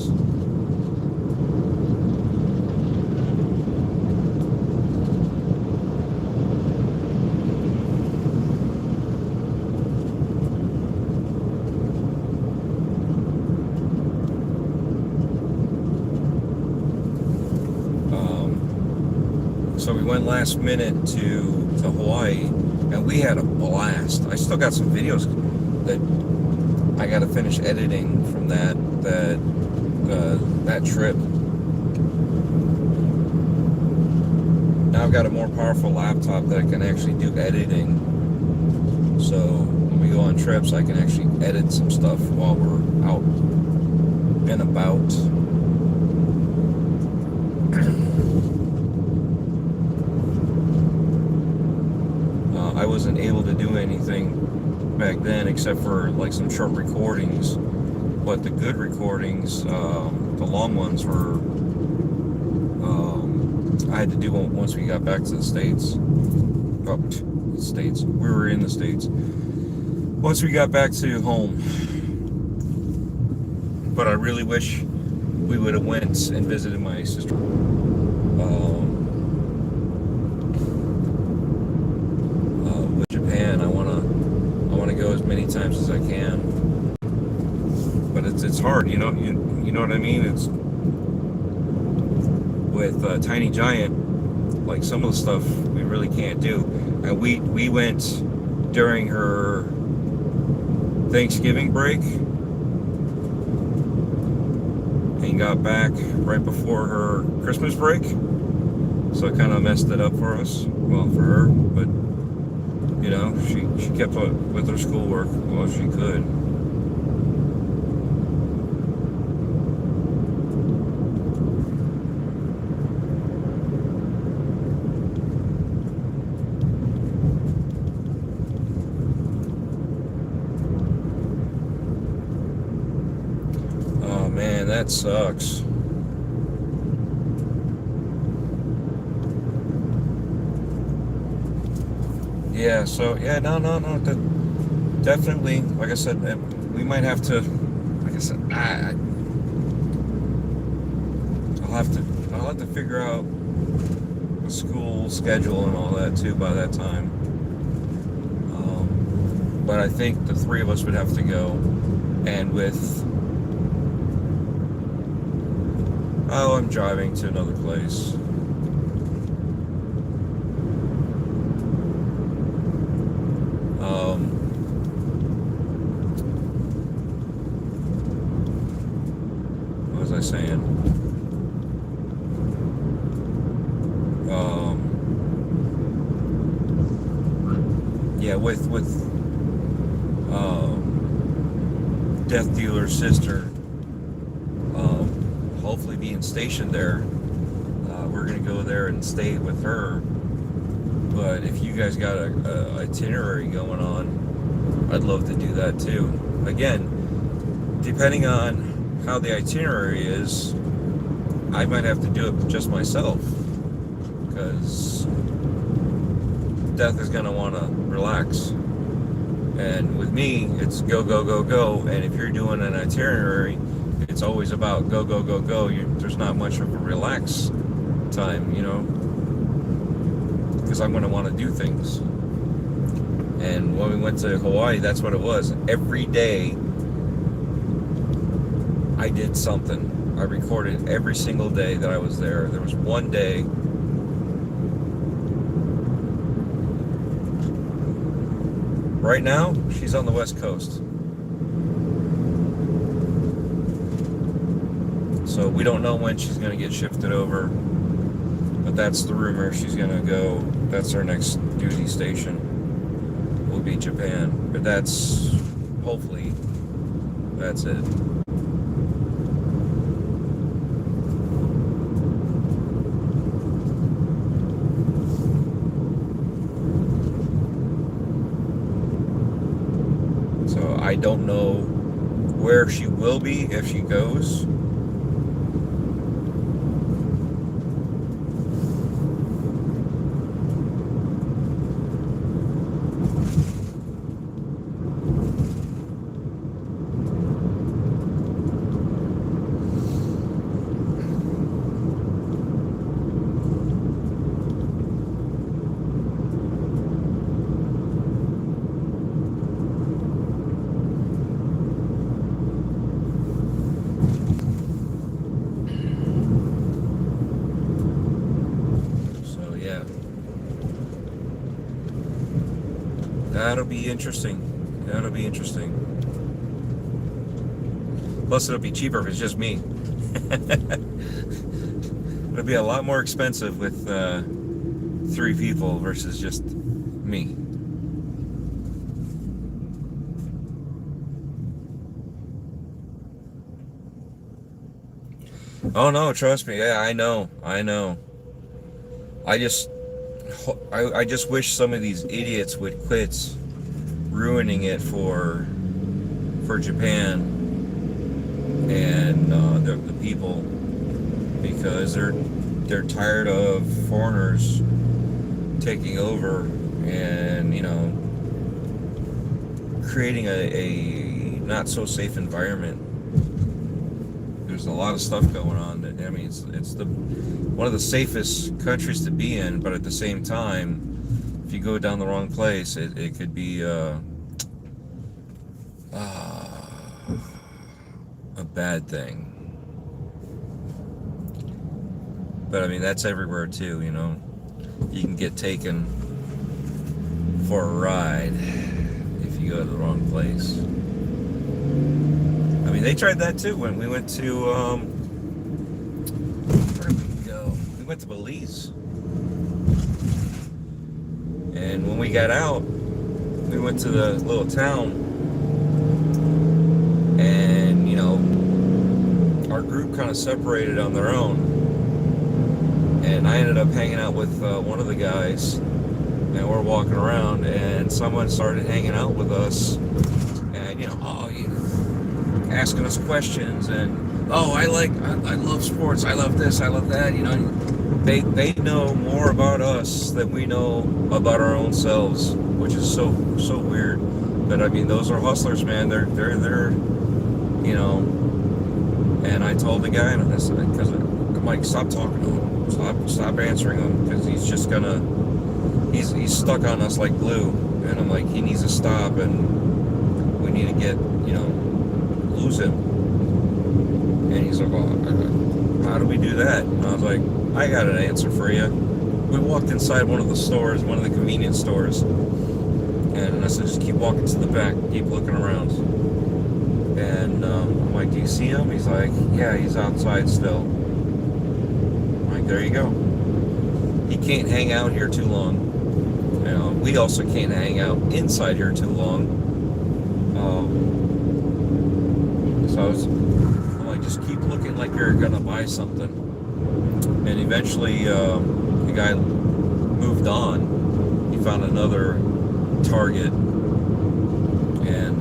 [SPEAKER 1] So we went last minute to Hawaii, and we we had a blast. I still got some videos that I got to finish editing from that trip. Now I've got a more powerful laptop that I can actually do editing. So when we go on trips, I can actually edit some stuff while we're out and about. I wasn't able to do anything back then except for like some short recordings, but the good recordings, the long ones were I had to do once we got back to the States. Oh, the States. We were in the States. Once we got back to home. But I really wish we would have went and visited my sister. With Japan, I wanna go as many times as I can. But it's hard, you know what I mean? It's with Tiny Giant, like some of the stuff we really can't do. And we went during her Thanksgiving break and got back right before her Christmas break, so it kind of messed it up for us. Well, for her, but you know, she kept up with her schoolwork while she could. Man, that sucks. Yeah, so, yeah, no, definitely, like I said, we might have to, like I said, I'll have to figure out the school schedule and all that, too, by that time. But I think the three of us would have to go, and with... Oh, I'm driving to another place. What was I saying? Yeah, with Death Dealer's sister. Hopefully being stationed there, we're gonna go there and stay with her. But if you guys got a itinerary going on, I'd love to do that too. Again, depending on how the itinerary is, I might have to do it just myself, because Death is gonna want to relax, and with me it's go go go go. And if you're doing an itinerary, it's always about go, go, go, go. There's not much of a relax time, you know, because I'm going to want to do things. And when we went to Hawaii, that's what it was. Every day, I did something. I recorded every single day that I was there. There was one day right now, she's on the West Coast. So we don't know when she's going to get shifted over, but that's the rumor. She's going to go, that's her next duty station, will be Japan. But that's, hopefully, that's it. So I don't know where she will be if she goes. That'll be interesting. That'll be interesting. Plus, it'll be cheaper if it's just me. It'll be a lot more expensive with 3 people versus just me. Oh no, trust me. Yeah, I know. I just wish some of these idiots would quit ruining it for Japan and the people, because they're tired of foreigners taking over and, you know, creating a not so safe environment. There's a lot of stuff going on. I mean, it's one of the safest countries to be in, but at the same time, if you go down the wrong place, it could be a bad thing. But I mean, that's everywhere too, you know. You can get taken for a ride if you go to the wrong place. I mean, they tried that too when we went to, where did we go? We went to Belize. And when we got out, we went to the little town, and, you know, our group kind of separated on their own. And I ended up hanging out with one of the guys, and we're walking around, and someone started hanging out with us, and, you know, asking us questions, and I love sports, I love this, I love that, you know. They know more about us than we know about our own selves, which is so weird. But I mean, those are hustlers, man. They're you know. And I told the guy, and because I'm like, stop talking to him, stop answering him, because he's just gonna he's stuck on us like glue. And I'm like, he needs to stop, and we need to get, you know, lose him. And he's like, well, how do we do that? And I was like, I got an answer for you. We walked inside one of the stores, one of the convenience stores, and I said, just keep walking to the back, keep looking around. And I'm like, do you see him? He's like, yeah, he's outside still. I'm like, there you go. He can't hang out here too long. You know, we also can't hang out inside here too long. So I'm like, just keep looking like you're gonna buy something. And eventually, the guy moved on. He found another Target, and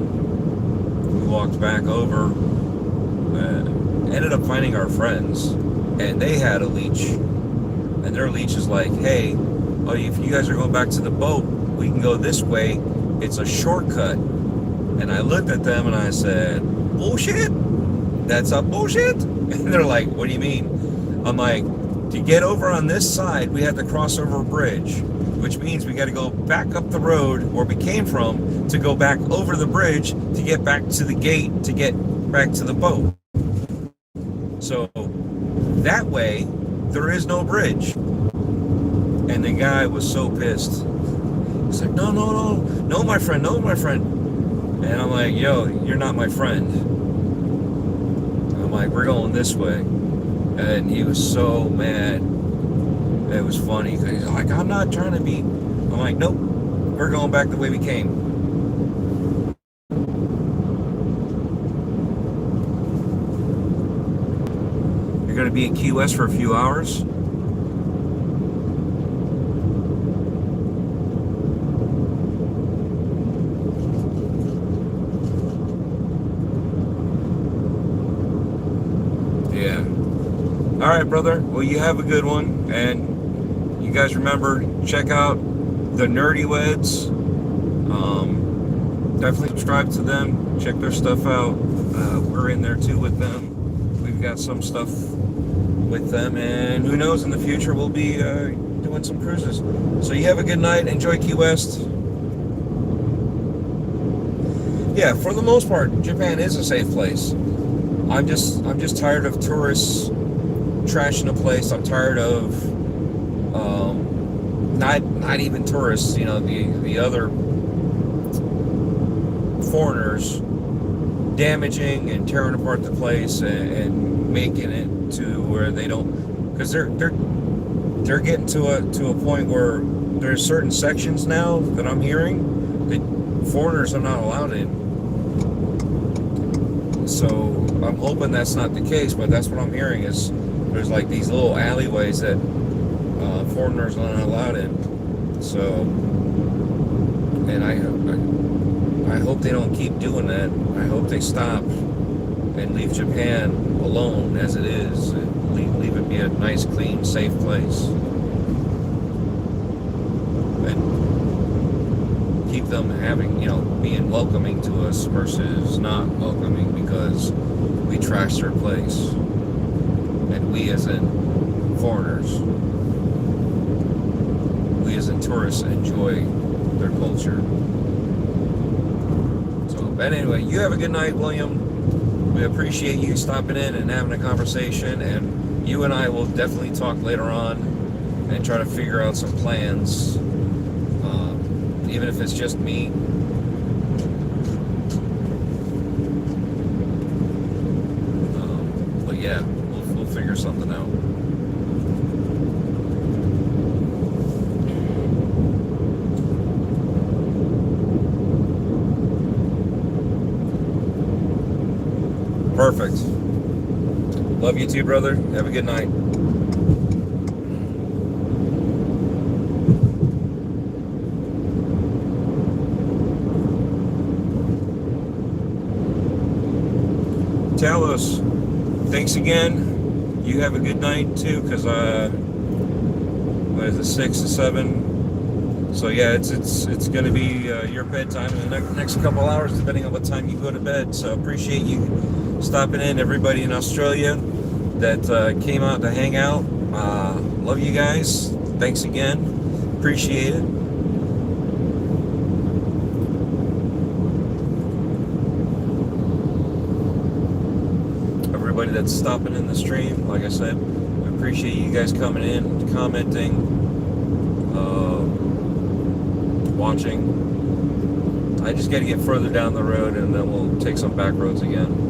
[SPEAKER 1] we walked back over. Ended up finding our friends, and they had a leech. And their leech is like, hey, if you guys are going back to the boat, we can go this way. It's a shortcut. And I looked at them and I said, bullshit? That's a bullshit? And they're like, what do you mean? I'm like, to get over on this side, we had to cross over a bridge, which means we got to go back up the road where we came from to go back over the bridge to get back to the gate to get back to the boat. So that way, there is no bridge. And the guy was so pissed. He's like, no, my friend, no, my friend. And I'm like, yo, you're not my friend. I'm like, we're going this way. And he was so mad. It was funny, because he's like, I'm not trying to be. I'm like, nope, we're going back the way we came. You're going to be in Key West for a few hours? All right, brother. Well, you have a good one. And you guys remember, check out the Nerdy Weds. Definitely subscribe to them. Check their stuff out. We're in there too with them. We've got some stuff with them. And who knows, in the future, we'll be doing some cruises. So you have a good night. Enjoy Key West. Yeah, for the most part, Japan is a safe place. I'm just tired of tourists trashing the place. I'm tired of not even tourists, you know, the other foreigners damaging and tearing apart the place and making it to where they don't, because they're getting to a point where there's certain sections now that I'm hearing that foreigners are not allowed in. So I'm hoping that's not the case, but that's what I'm hearing is there's like these little alleyways that foreigners are not allowed in. So, and I hope they don't keep doing that. I hope they stop and leave Japan alone as it is. And leave it be a nice, clean, safe place. And keep them having, being welcoming to us versus not welcoming because we trash their place. And we as in foreigners, we as in tourists enjoy their culture. But anyway, you have a good night, William. We appreciate you stopping in and having a conversation, and you and I will definitely talk later on and try to figure out some plans, even if it's just me. But yeah, we'll figure something out. Perfect. Love you too, brother. Have a good night. Talos, thanks again. You have a good night too, because what is it, 6 to 7? So yeah, it's going to be your bedtime in the next couple hours, depending on what time you go to bed. So appreciate you stopping in, everybody in Australia that came out to hang out. Love you guys. Thanks again. Appreciate it. Everybody that's stopping in the stream, like I said, I appreciate you guys coming in, commenting, watching. I just got to get further down the road and then we'll take some back roads again.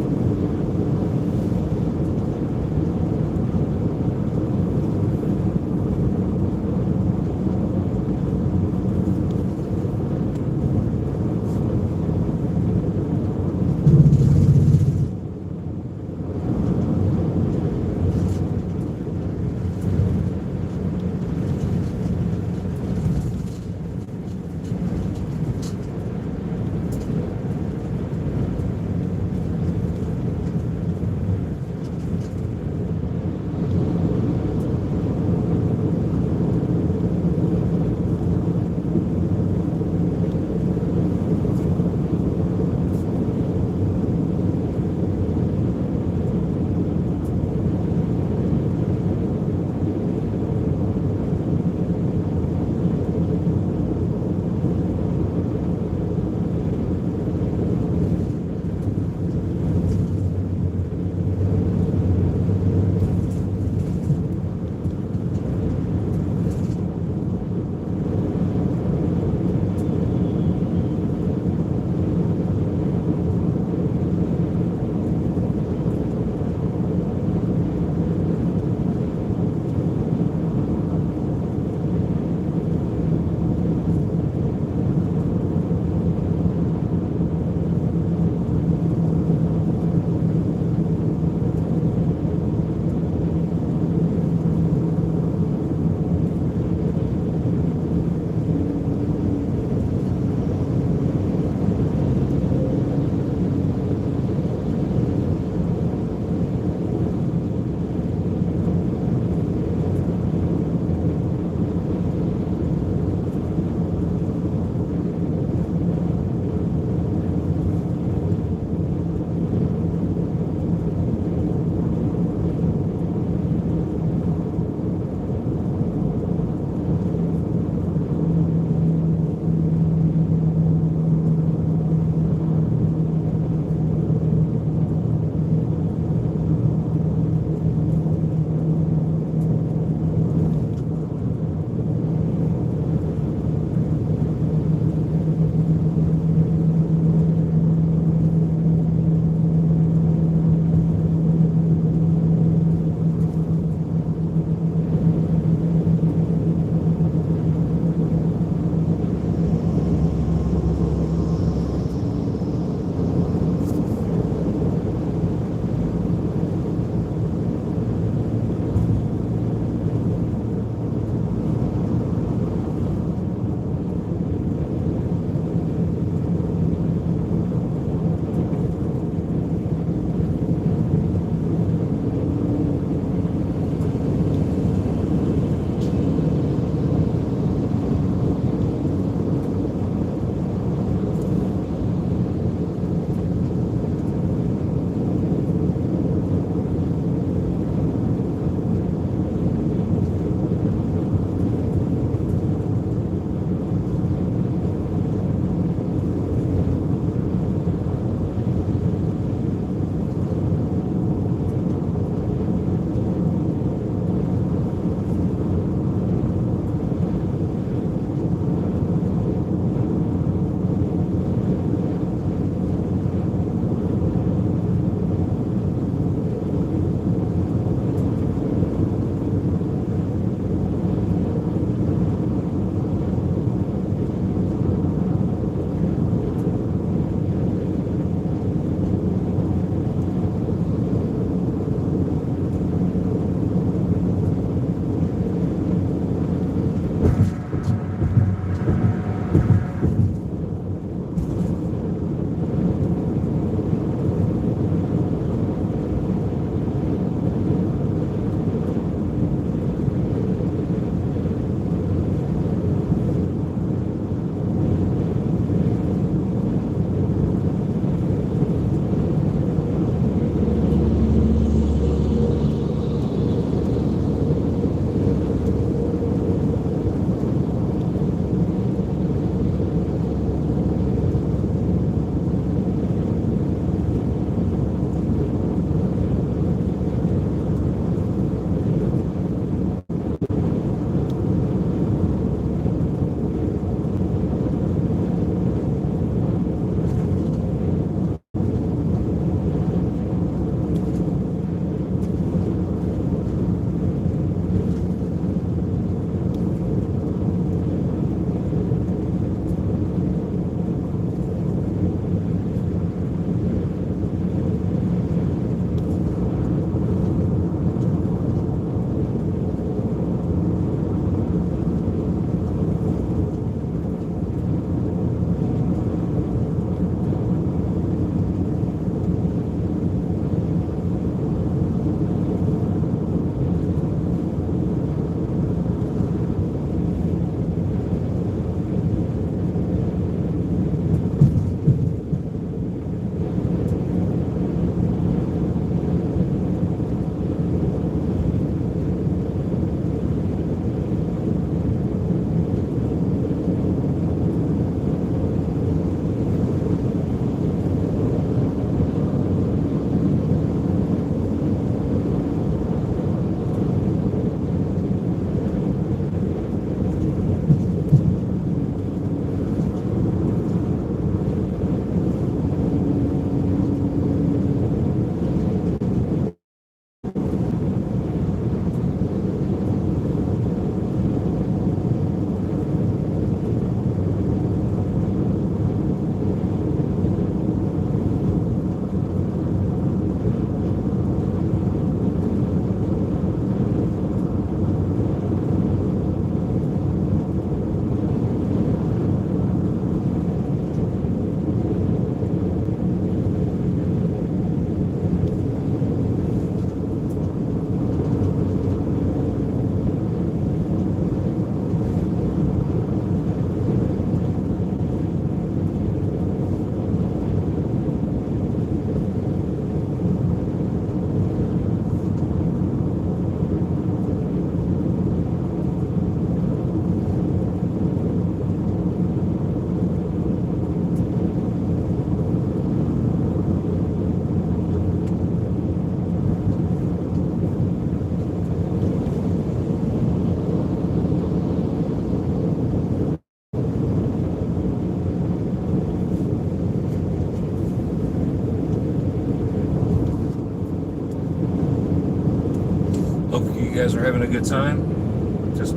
[SPEAKER 1] guys are having a good time. Just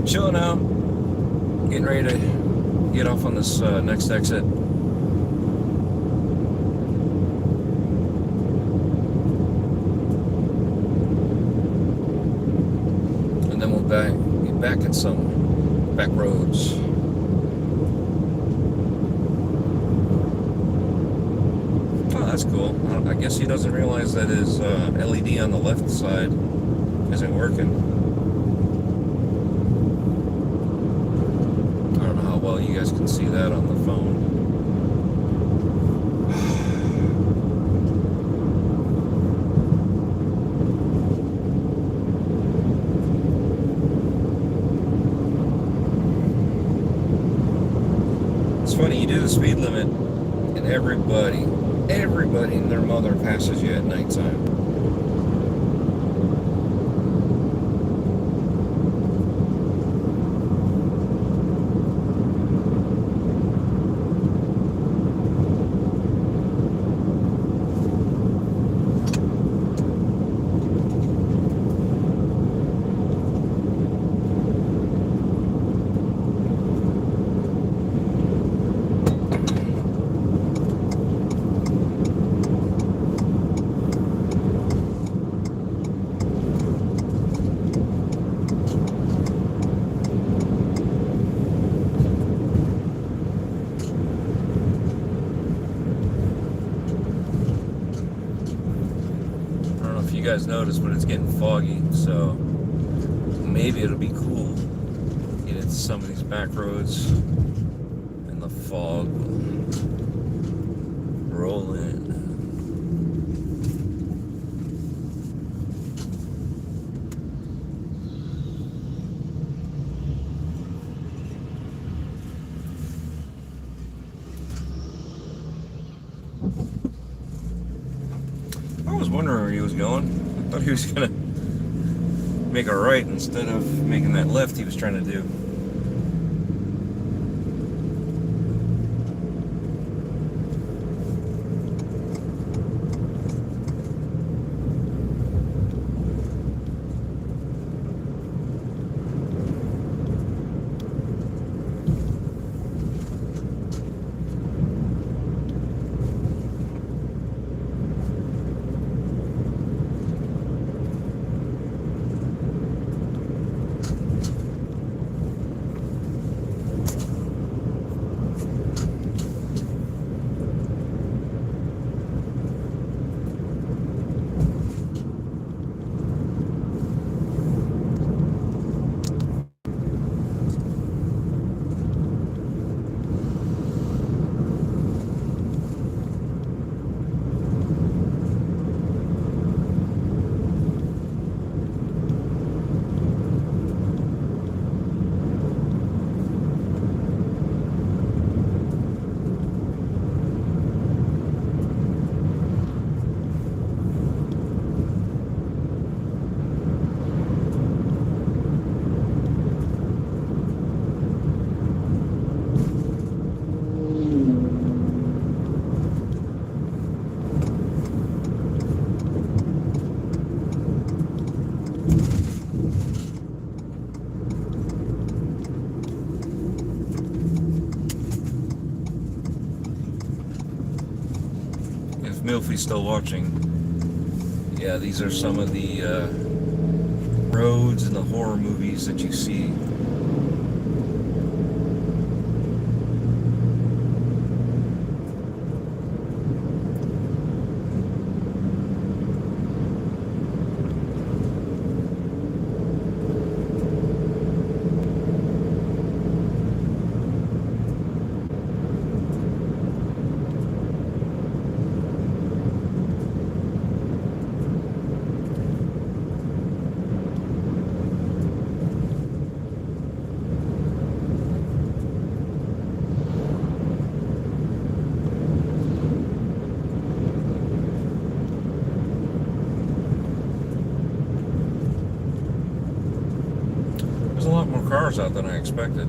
[SPEAKER 1] chilling out, getting ready to get off on this next exit. And then we'll be back in some back roads. Oh, that's cool. I guess he doesn't realize that his LED on the left side isn't working. I don't know how well you guys can see that on the phone. It's funny, you do the speed limit and everybody and their mother passes you at nighttime. You guys noticed, but it's getting foggy, so maybe it'll be cool get into some of these back roads and the fog will roll in. I was wondering where he was going. I thought he was gonna make a right instead of making that left he was trying to do. Milfy's still watching. Yeah, these are some of the roads and the horror movies that you see. A lot more cars out than I expected.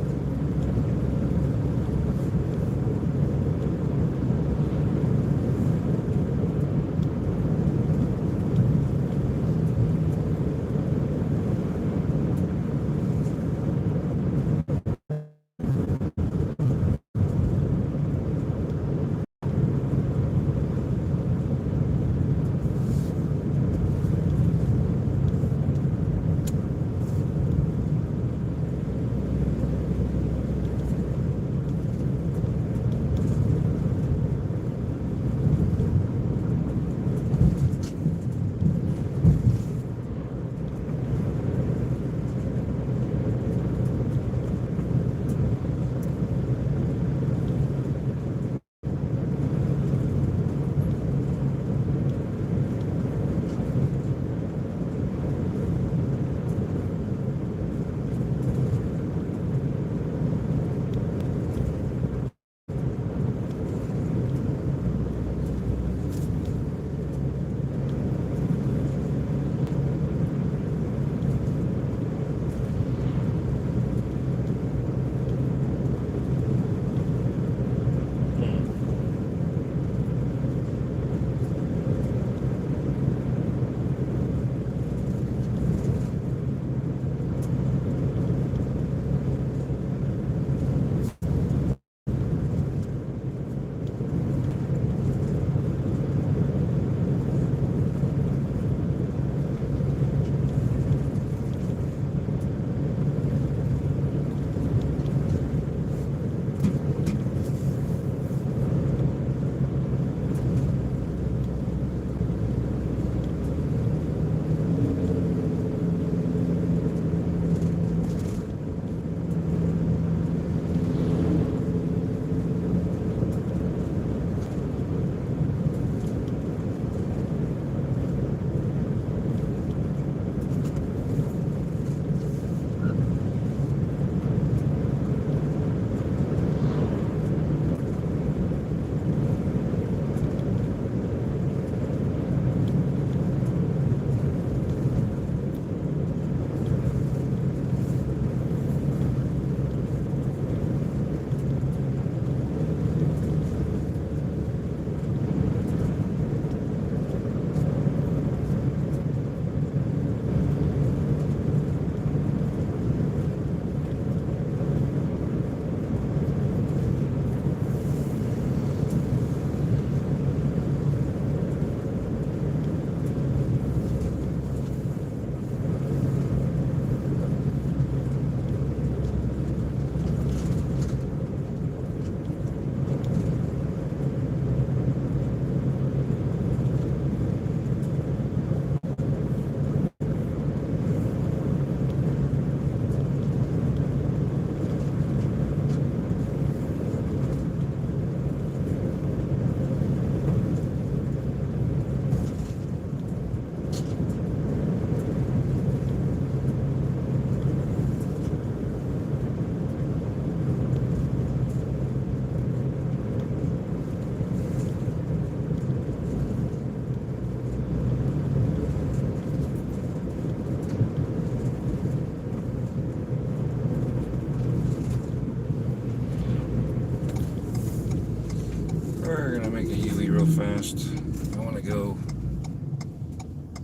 [SPEAKER 1] We're gonna make a U-turn real fast. I want to go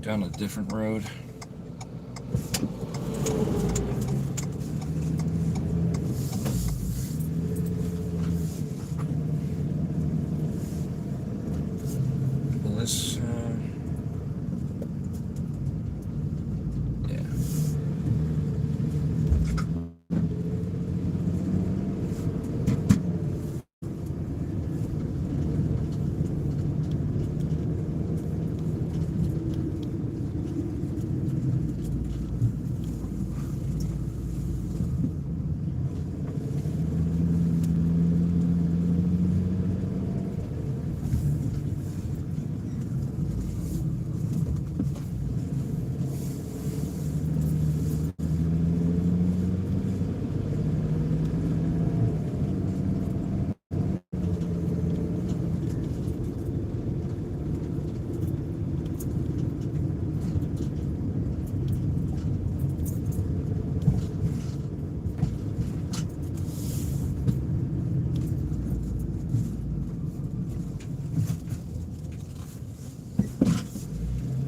[SPEAKER 1] down a different road. Well, this, yeah.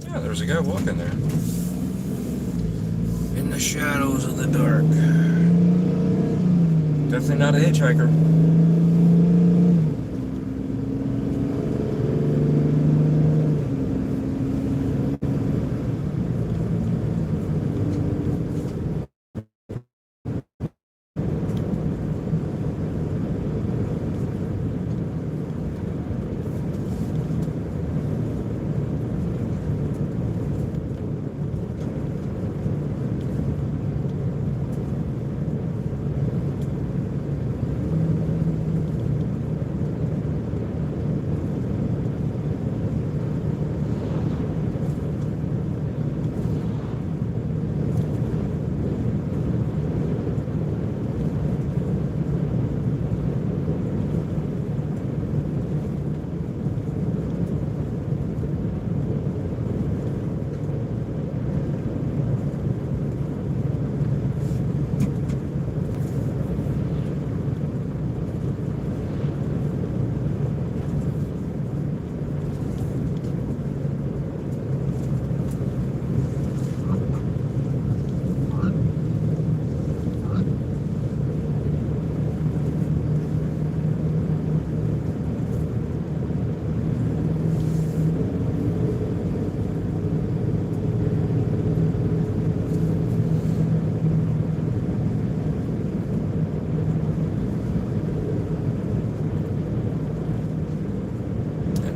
[SPEAKER 1] Yeah, there's a guy walking there. In the shadows of the dark. Definitely not a hitchhiker.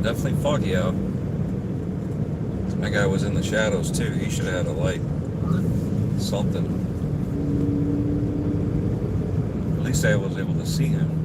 [SPEAKER 1] Definitely foggy out. That guy was in the shadows too. He should have had a light. Something. At least I was able to see him.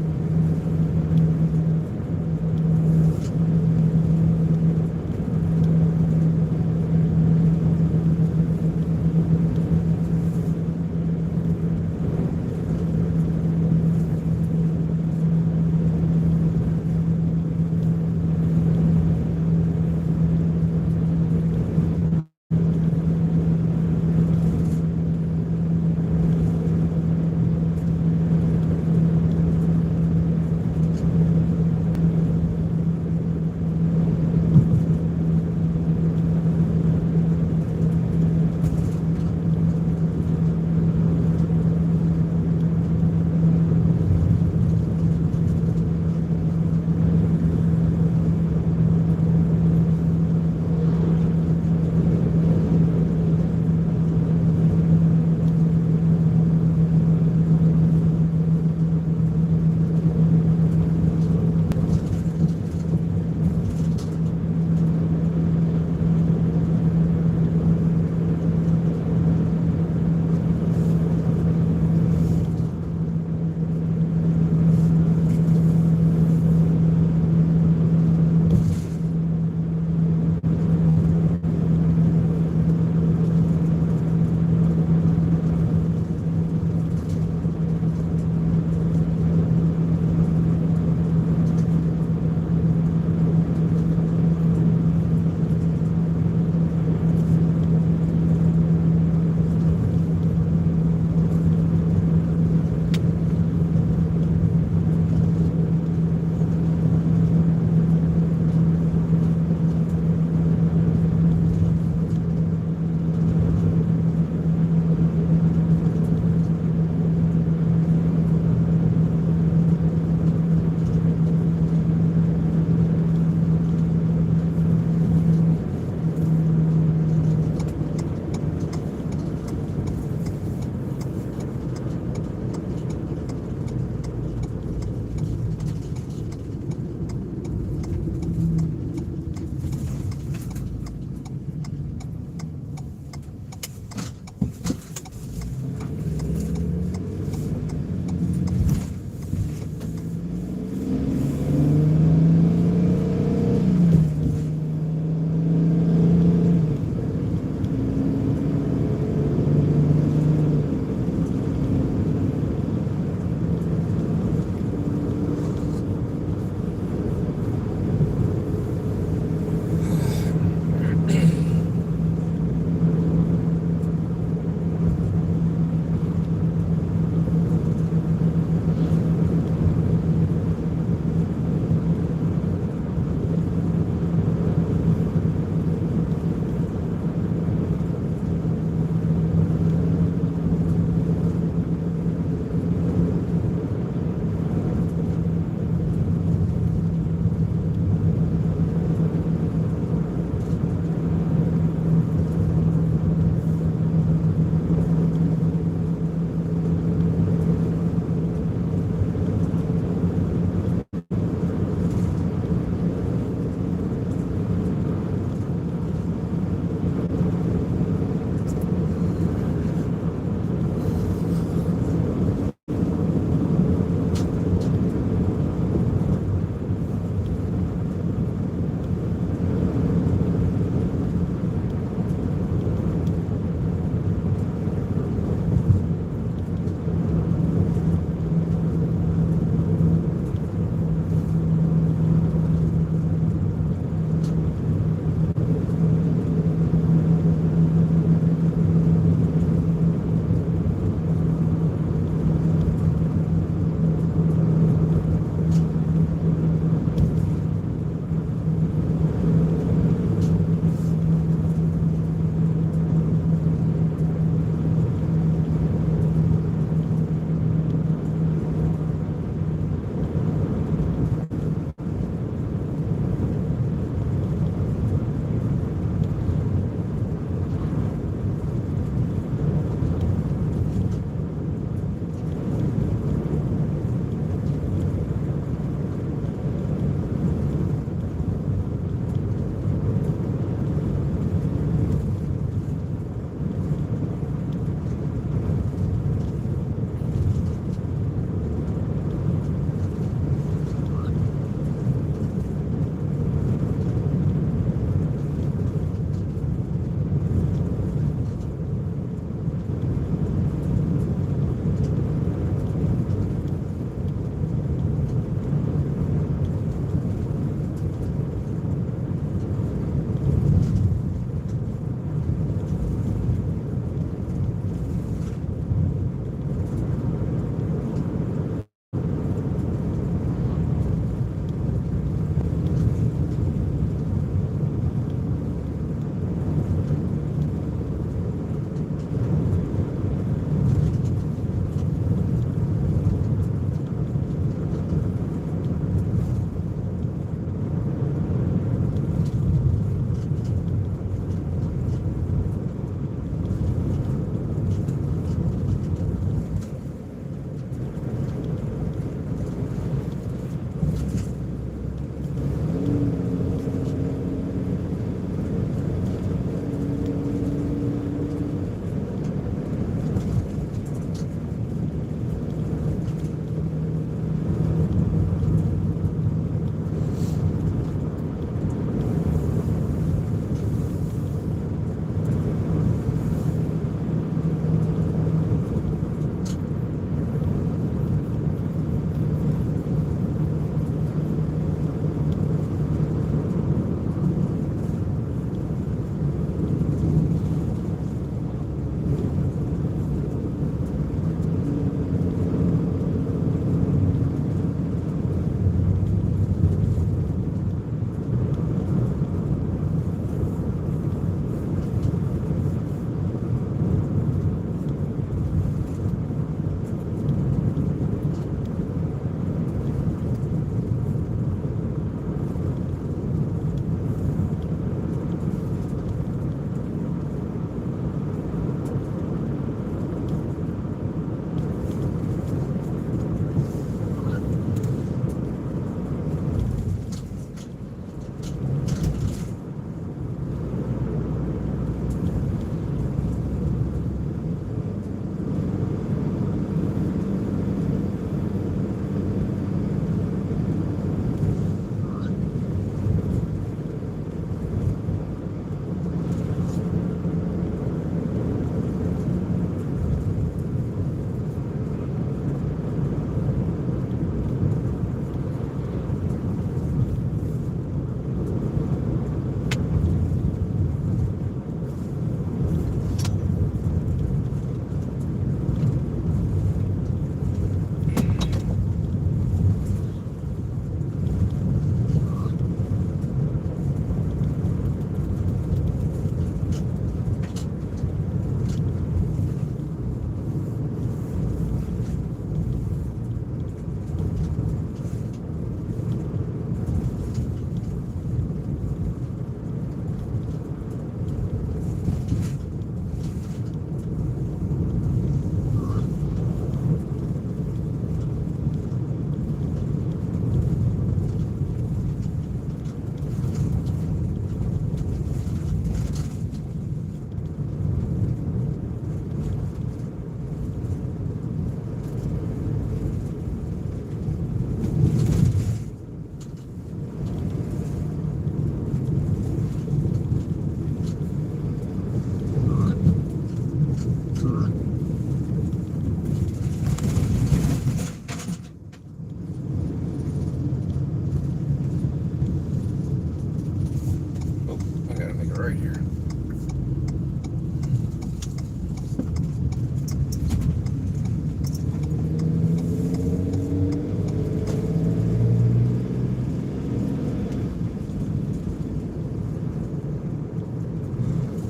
[SPEAKER 1] right here.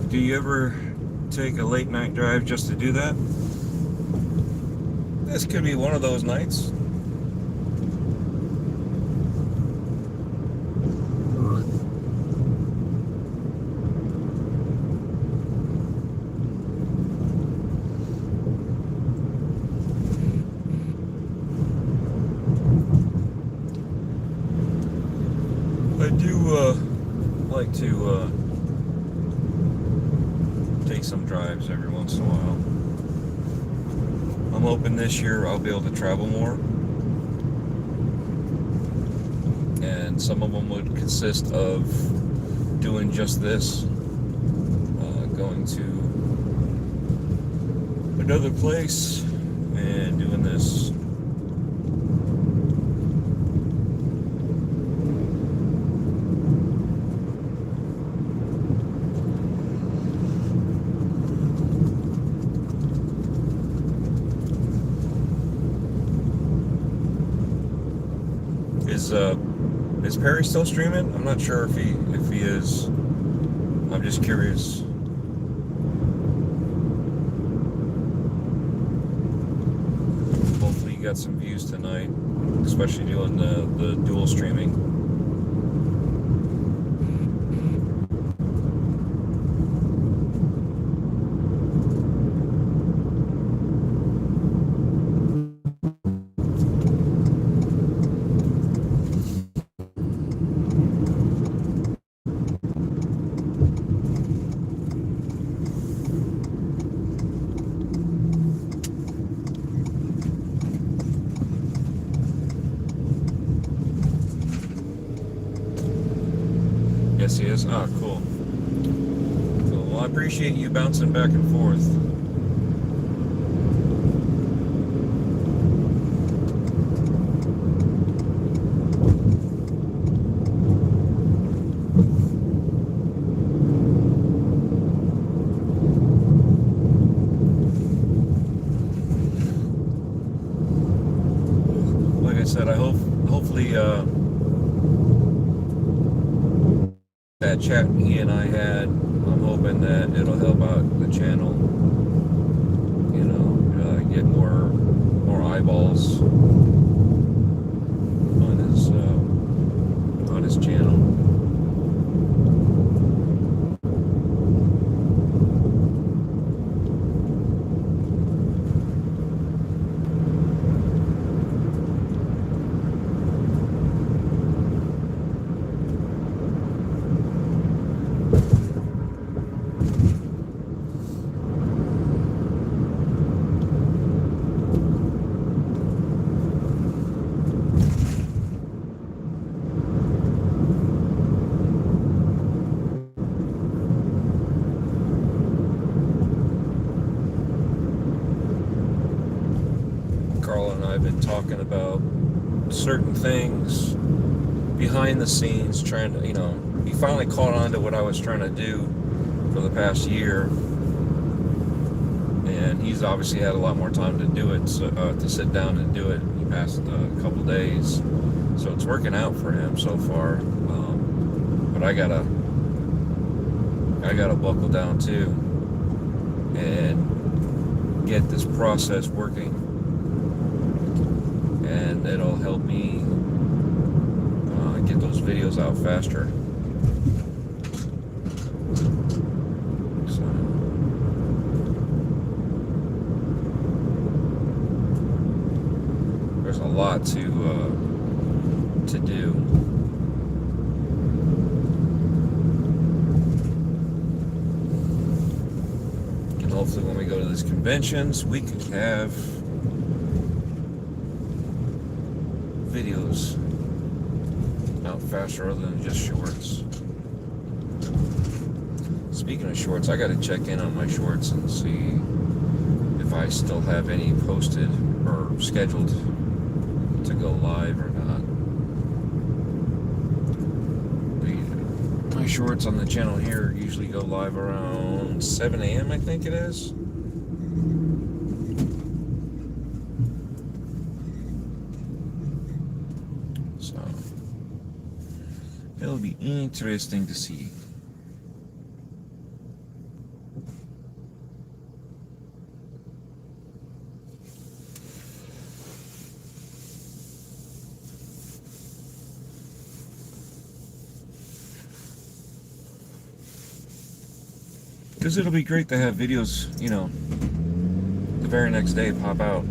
[SPEAKER 1] Do you ever take a late night drive just to do that? This could be one of those nights. I do like to take some drives every once in a while. I'm hoping this year I'll be able to travel more, and some of them would consist of doing just this, going to another place and doing this. Is Perry still streaming? I'm not sure if he is. I'm just curious. Hopefully you got some views tonight, especially doing the dual streaming. Yes, he is. Ah, cool. Cool. Well, I appreciate you bouncing back and forth. Like I said, hopefully that chat he and I had, I'm hoping that it'll help out the channel, you know, get more eyeballs on his channel. Carl and I have been talking about certain things behind the scenes, trying to, you know, he finally caught on to what I was trying to do for the past year, and he's obviously had a lot more time to do it, so, to sit down and do it in the past couple days, so it's working out for him so far, but I gotta buckle down too and get this process working, and it'll help me get those videos out faster. So, there's a lot to do. And hopefully when we go to these conventions, we can have videos out faster other than just shorts. Speaking of shorts, I got to check in on my shorts and see if I still have any posted or scheduled to go live or not. My shorts on the channel here usually go live around 7 a.m. I think it is. So it'll be interesting to see. Because it'll be great to have videos, you know, the very next day pop out.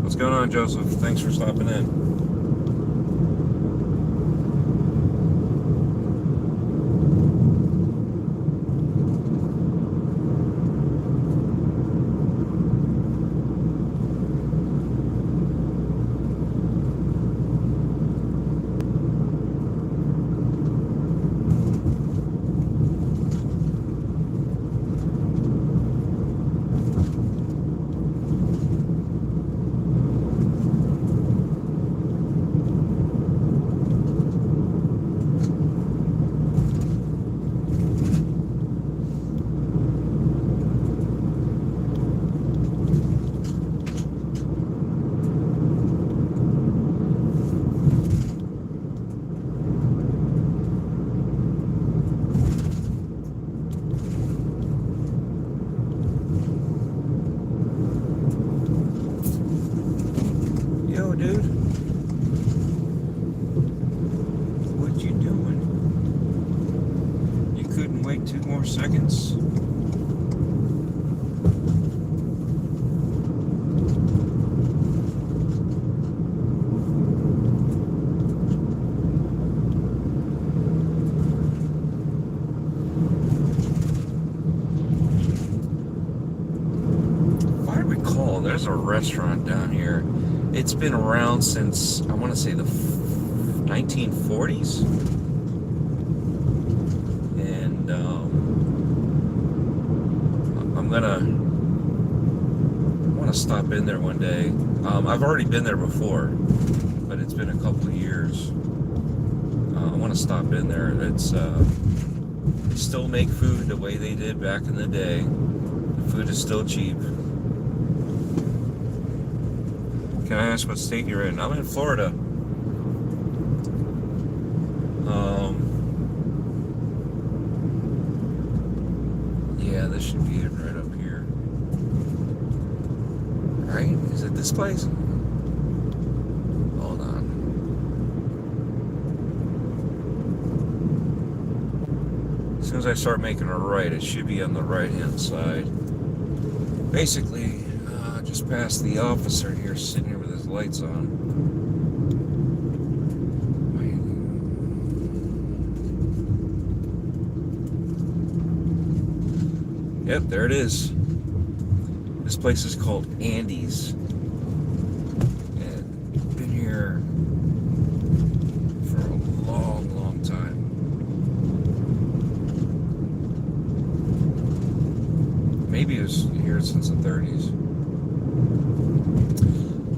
[SPEAKER 1] What's going on, Joseph? Thanks for stopping in. Yo, dude. What you doing? You couldn't wait 2 more seconds? If I recall, there's a restaurant down here. It's been around since, I want to say, the 1940s. And I'm gonna want to stop in there one day. I've already been there before, but it's been a couple of years. I want to stop in there. It's they still make food the way they did back in the day. The food is still cheap. Can I ask what state you're in? I'm in Florida. Yeah, this should be it right up here. Right? Is it this place? Hold on. As soon as I start making a right, it should be on the right-hand side. Basically, just past the officer here, sitting here with his lights on. Yep, there it is. This place is called Andy's. And been here for a long, long time. Maybe it was here since the 30s.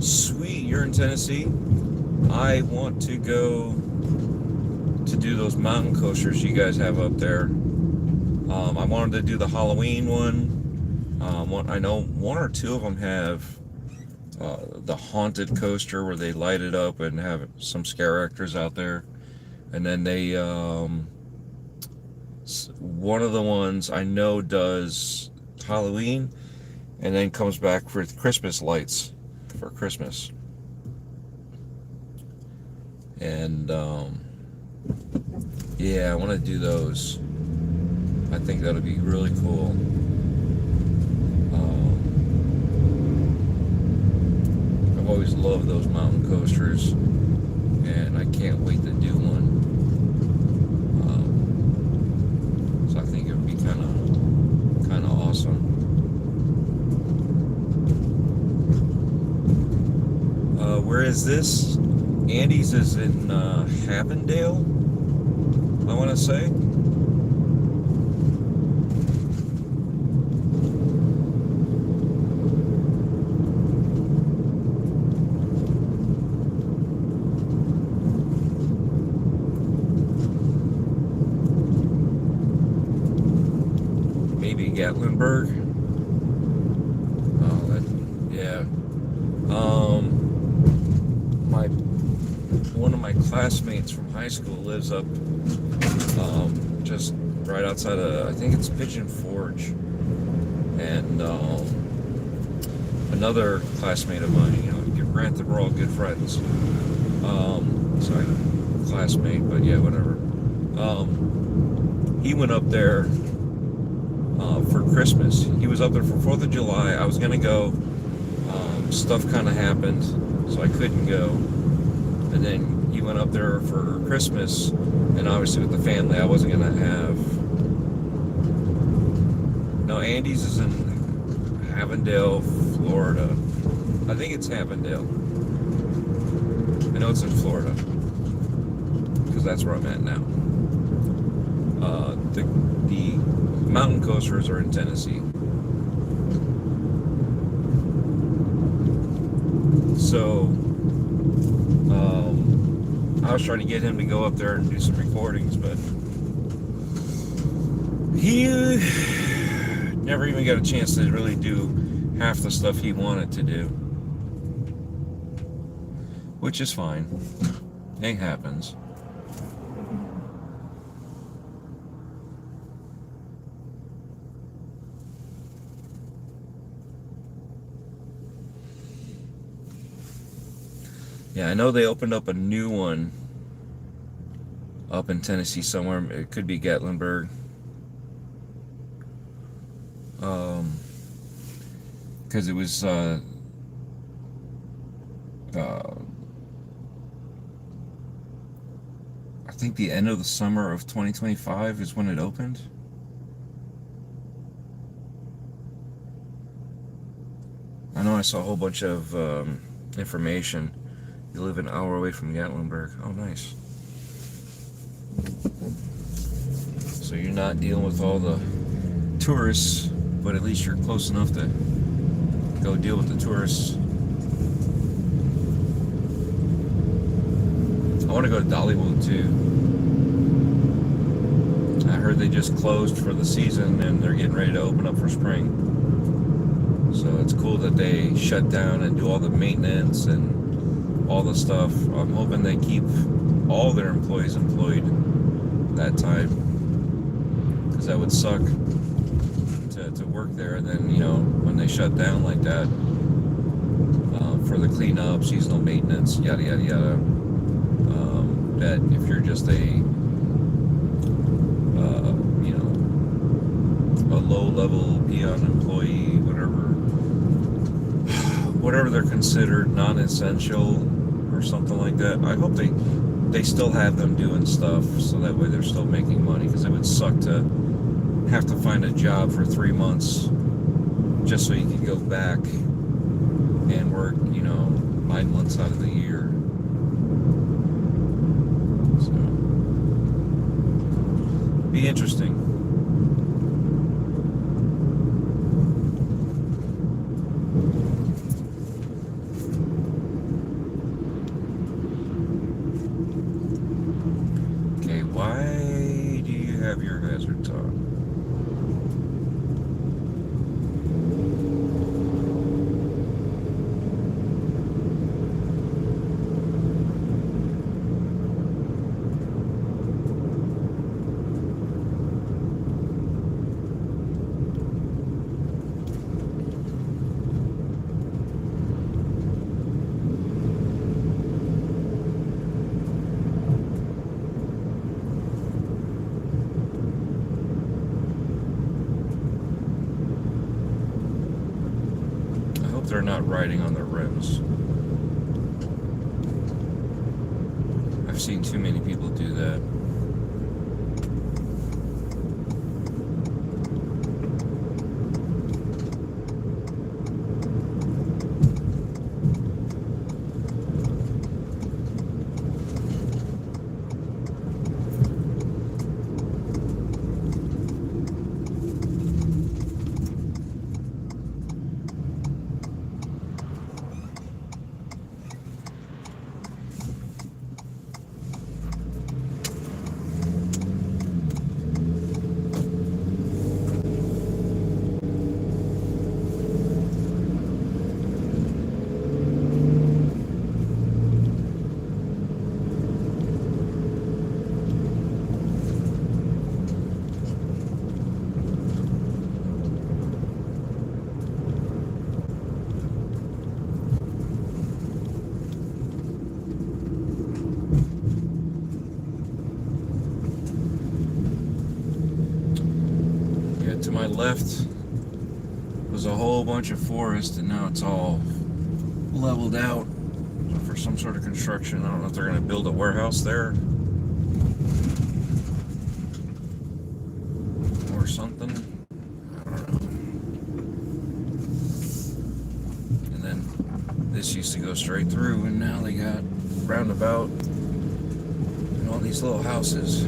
[SPEAKER 1] Sweet, you're in Tennessee. I want to go to do those mountain coasters you guys have up there. I wanted to do the Halloween one. I know 1 or 2 of them have the haunted coaster where they light it up and have some scare actors out there. And then they, one of the ones I know does Halloween and then comes back for Christmas lights for Christmas. And yeah, I want to do those. I think that'll be really cool. love those mountain coasters, and I can't wait to do one. So I think it would be kind of awesome. Where is this? Andy's is in Havendale, I want to say. Maybe Gatlinburg. Oh, that, yeah. One of my classmates from high school lives up just right outside of, I think it's Pigeon Forge, and another classmate of mine, you know, granted we're all good friends, sorry, classmate, but yeah, whatever, he went up there for Christmas. He was up there for 4th of July. I was gonna go, stuff kind of happened, so I couldn't go. And then he went up there for Christmas, and obviously with the family, I wasn't gonna have. No, Andy's is in Havendale, Florida. I think it's Havendale. I know it's in Florida, because that's where I'm at now. The mountain coasters are in Tennessee. So, I was trying to get him to go up there and do some recordings, but he never even got a chance to really do half the stuff he wanted to do, which is fine. It happens. Yeah, I know they opened up a new one up in Tennessee somewhere. It could be Gatlinburg. Because it was I think the end of the summer of 2025 is when it opened. I know I saw a whole bunch of information. You live an hour away from Gatlinburg. Oh, nice. So you're not dealing with all the tourists, but at least you're close enough to go deal with the tourists. I want to go to Dollywood too. I heard they just closed for the season and they're getting ready to open up for spring. So it's cool that they shut down and do all the maintenance and all the stuff. I'm hoping they keep all their employees employed that time, because that would suck to work there and then, you know, when they shut down like that, for the cleanup, seasonal maintenance, yada yada yada, that if you're just a you know, a low-level peon employee, whatever they're considered, non-essential or something like that, I hope they still have them doing stuff, so that way they're still making money, because it would suck to have to find a job for 3 months just so you can go back and work, you know, 9 months out of the year. So, be interesting. Okay, why do you have your hazards on? They're not riding on their rims. I've seen too many people do that. To my left was a whole bunch of forest, and now it's all leveled out for some sort of construction. I don't know if they're going to build a warehouse there or something. I don't know. And then this used to go straight through, and now they got roundabout and all these little houses.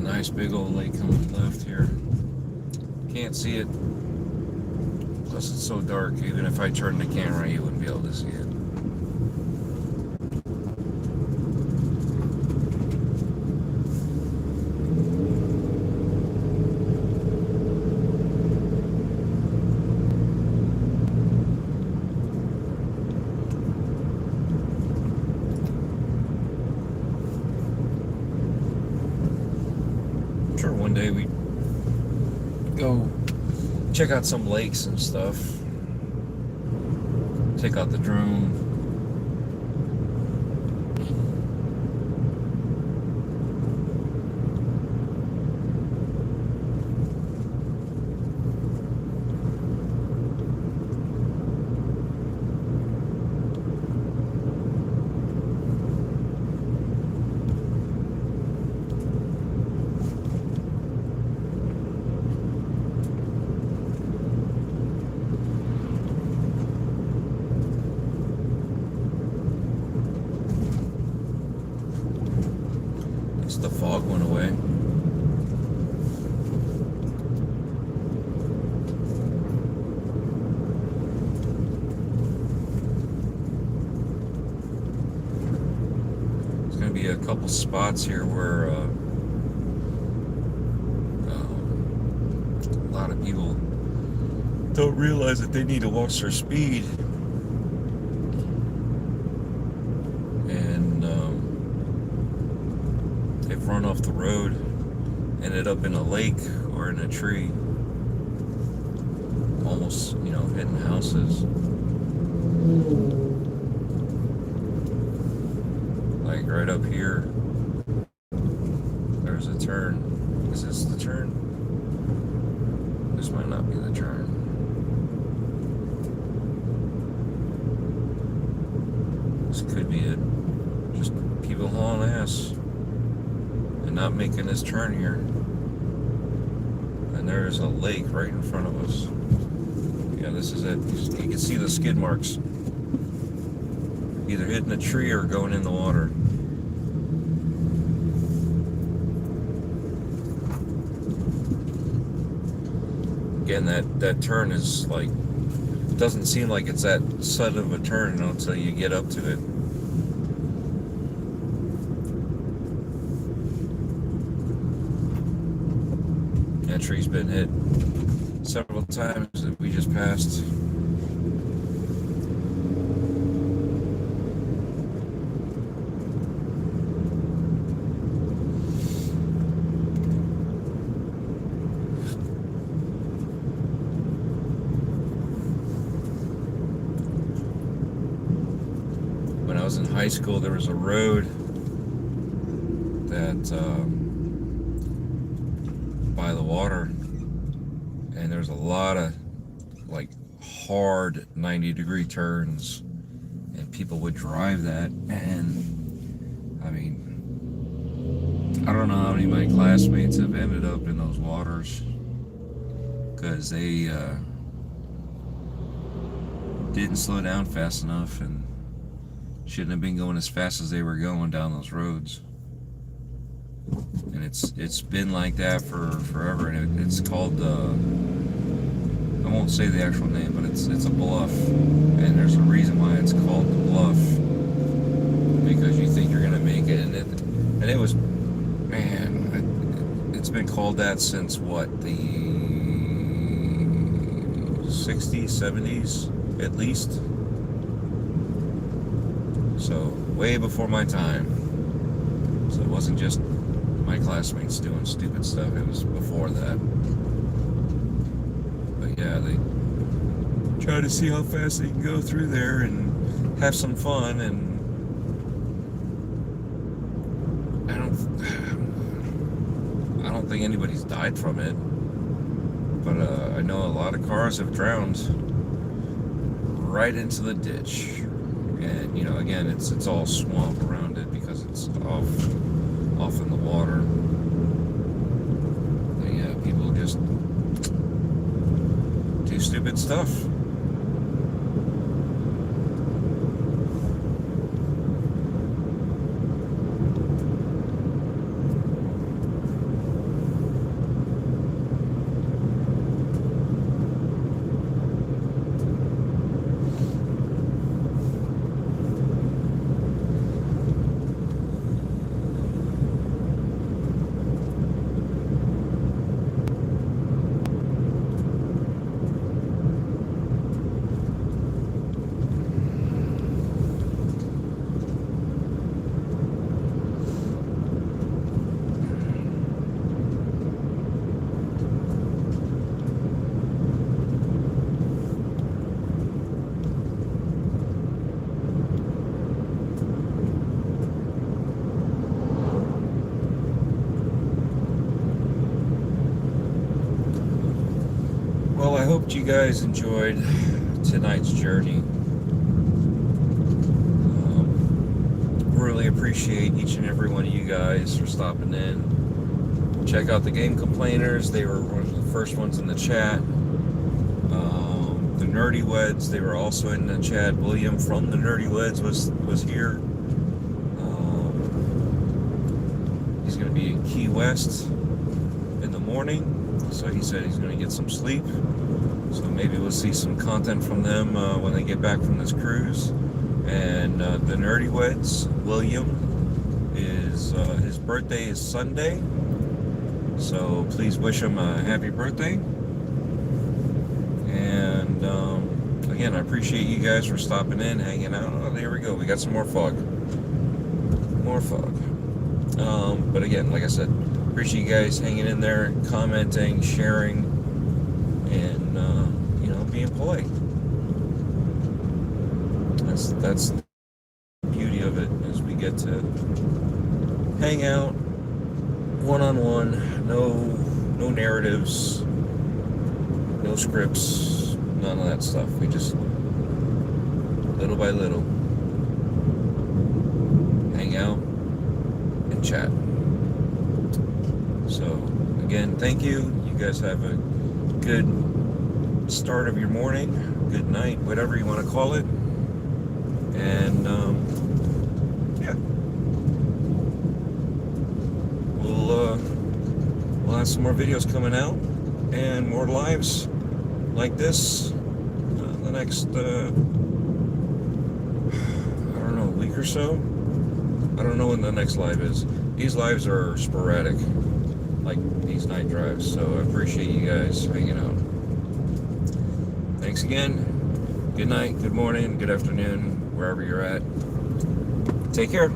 [SPEAKER 1] Nice big old lake coming left here. Can't see it. Plus it's so dark, even if I turn the camera, you wouldn't be able to see it. Sure, one day we go check out some lakes and stuff. Take out the drone. a couple spots here where a lot of people don't realize that they need to watch their speed, and they've run off the road, ended up in a lake or in a tree, almost, you know, hitting houses. Like right up here, there's a turn. Is this the turn? This might not be the turn. This could be it. Just people hauling ass and not making this turn here. And there's a lake right in front of us. Yeah, this is it. You can see the skid marks. Either hitting a tree or going in the water. Again, that turn is like, it doesn't seem like it's that sudden of a turn until you get up to it. That tree's been hit several times that we just passed. When I was in high school, there was a road that by the water, and there's a lot of like hard 90-degree turns, and people would drive that, and I mean, I don't know how many of my classmates have ended up in those waters because they didn't slow down fast enough and shouldn't have been going as fast as they were going down those roads. And it's been like that for forever, and it's called I won't say the actual name, but it's a bluff, and there's a reason why it's called the bluff, because you think you're gonna make it, and it was, man, it's been called that since what, the 60s, 70s at least. So way before my time. So it wasn't just my classmates doing stupid stuff, it was before that. But yeah, they try to see how fast they can go through there and have some fun, and I don't think anybody's died from it, but I know a lot of cars have drowned right into the ditch. And you know, again, it's all swamp around it because it's off in the water. But yeah, people just do stupid stuff. Well, I hope you guys enjoyed tonight's journey. Really appreciate each and every one of you guys for stopping in. Check out the Game Complainers. They were one of the first ones in the chat. The Nerdy Weds, they were also in the chat. William from the Nerdy Weds was here. He's going to be in Key West in the morning. So he said he's going to get some sleep. So maybe we'll see some content from them when they get back from this cruise. And the Nerdy Weds, William is his birthday is Sunday, so please wish him a happy birthday. And again, I appreciate you guys for stopping in, hanging out. Oh, there we go. We got some more fog. More fog. But again, like I said, appreciate you guys hanging in there, commenting, sharing, and you know, being polite. That's the beauty of it, is we get to hang out one-on-one, no narratives, no scripts, none of that stuff. We just, little by little, hang out and chat. So again, thank you. You guys have a good start of your morning, good night, whatever you want to call it. And yeah, we'll have some more videos coming out and more lives like this the next I don't know, week or so. I don't know when the next live is. These lives are sporadic, like these night drives, so I appreciate you guys hanging out. Thanks again. Good night, good morning, good afternoon, wherever you're at. Take care.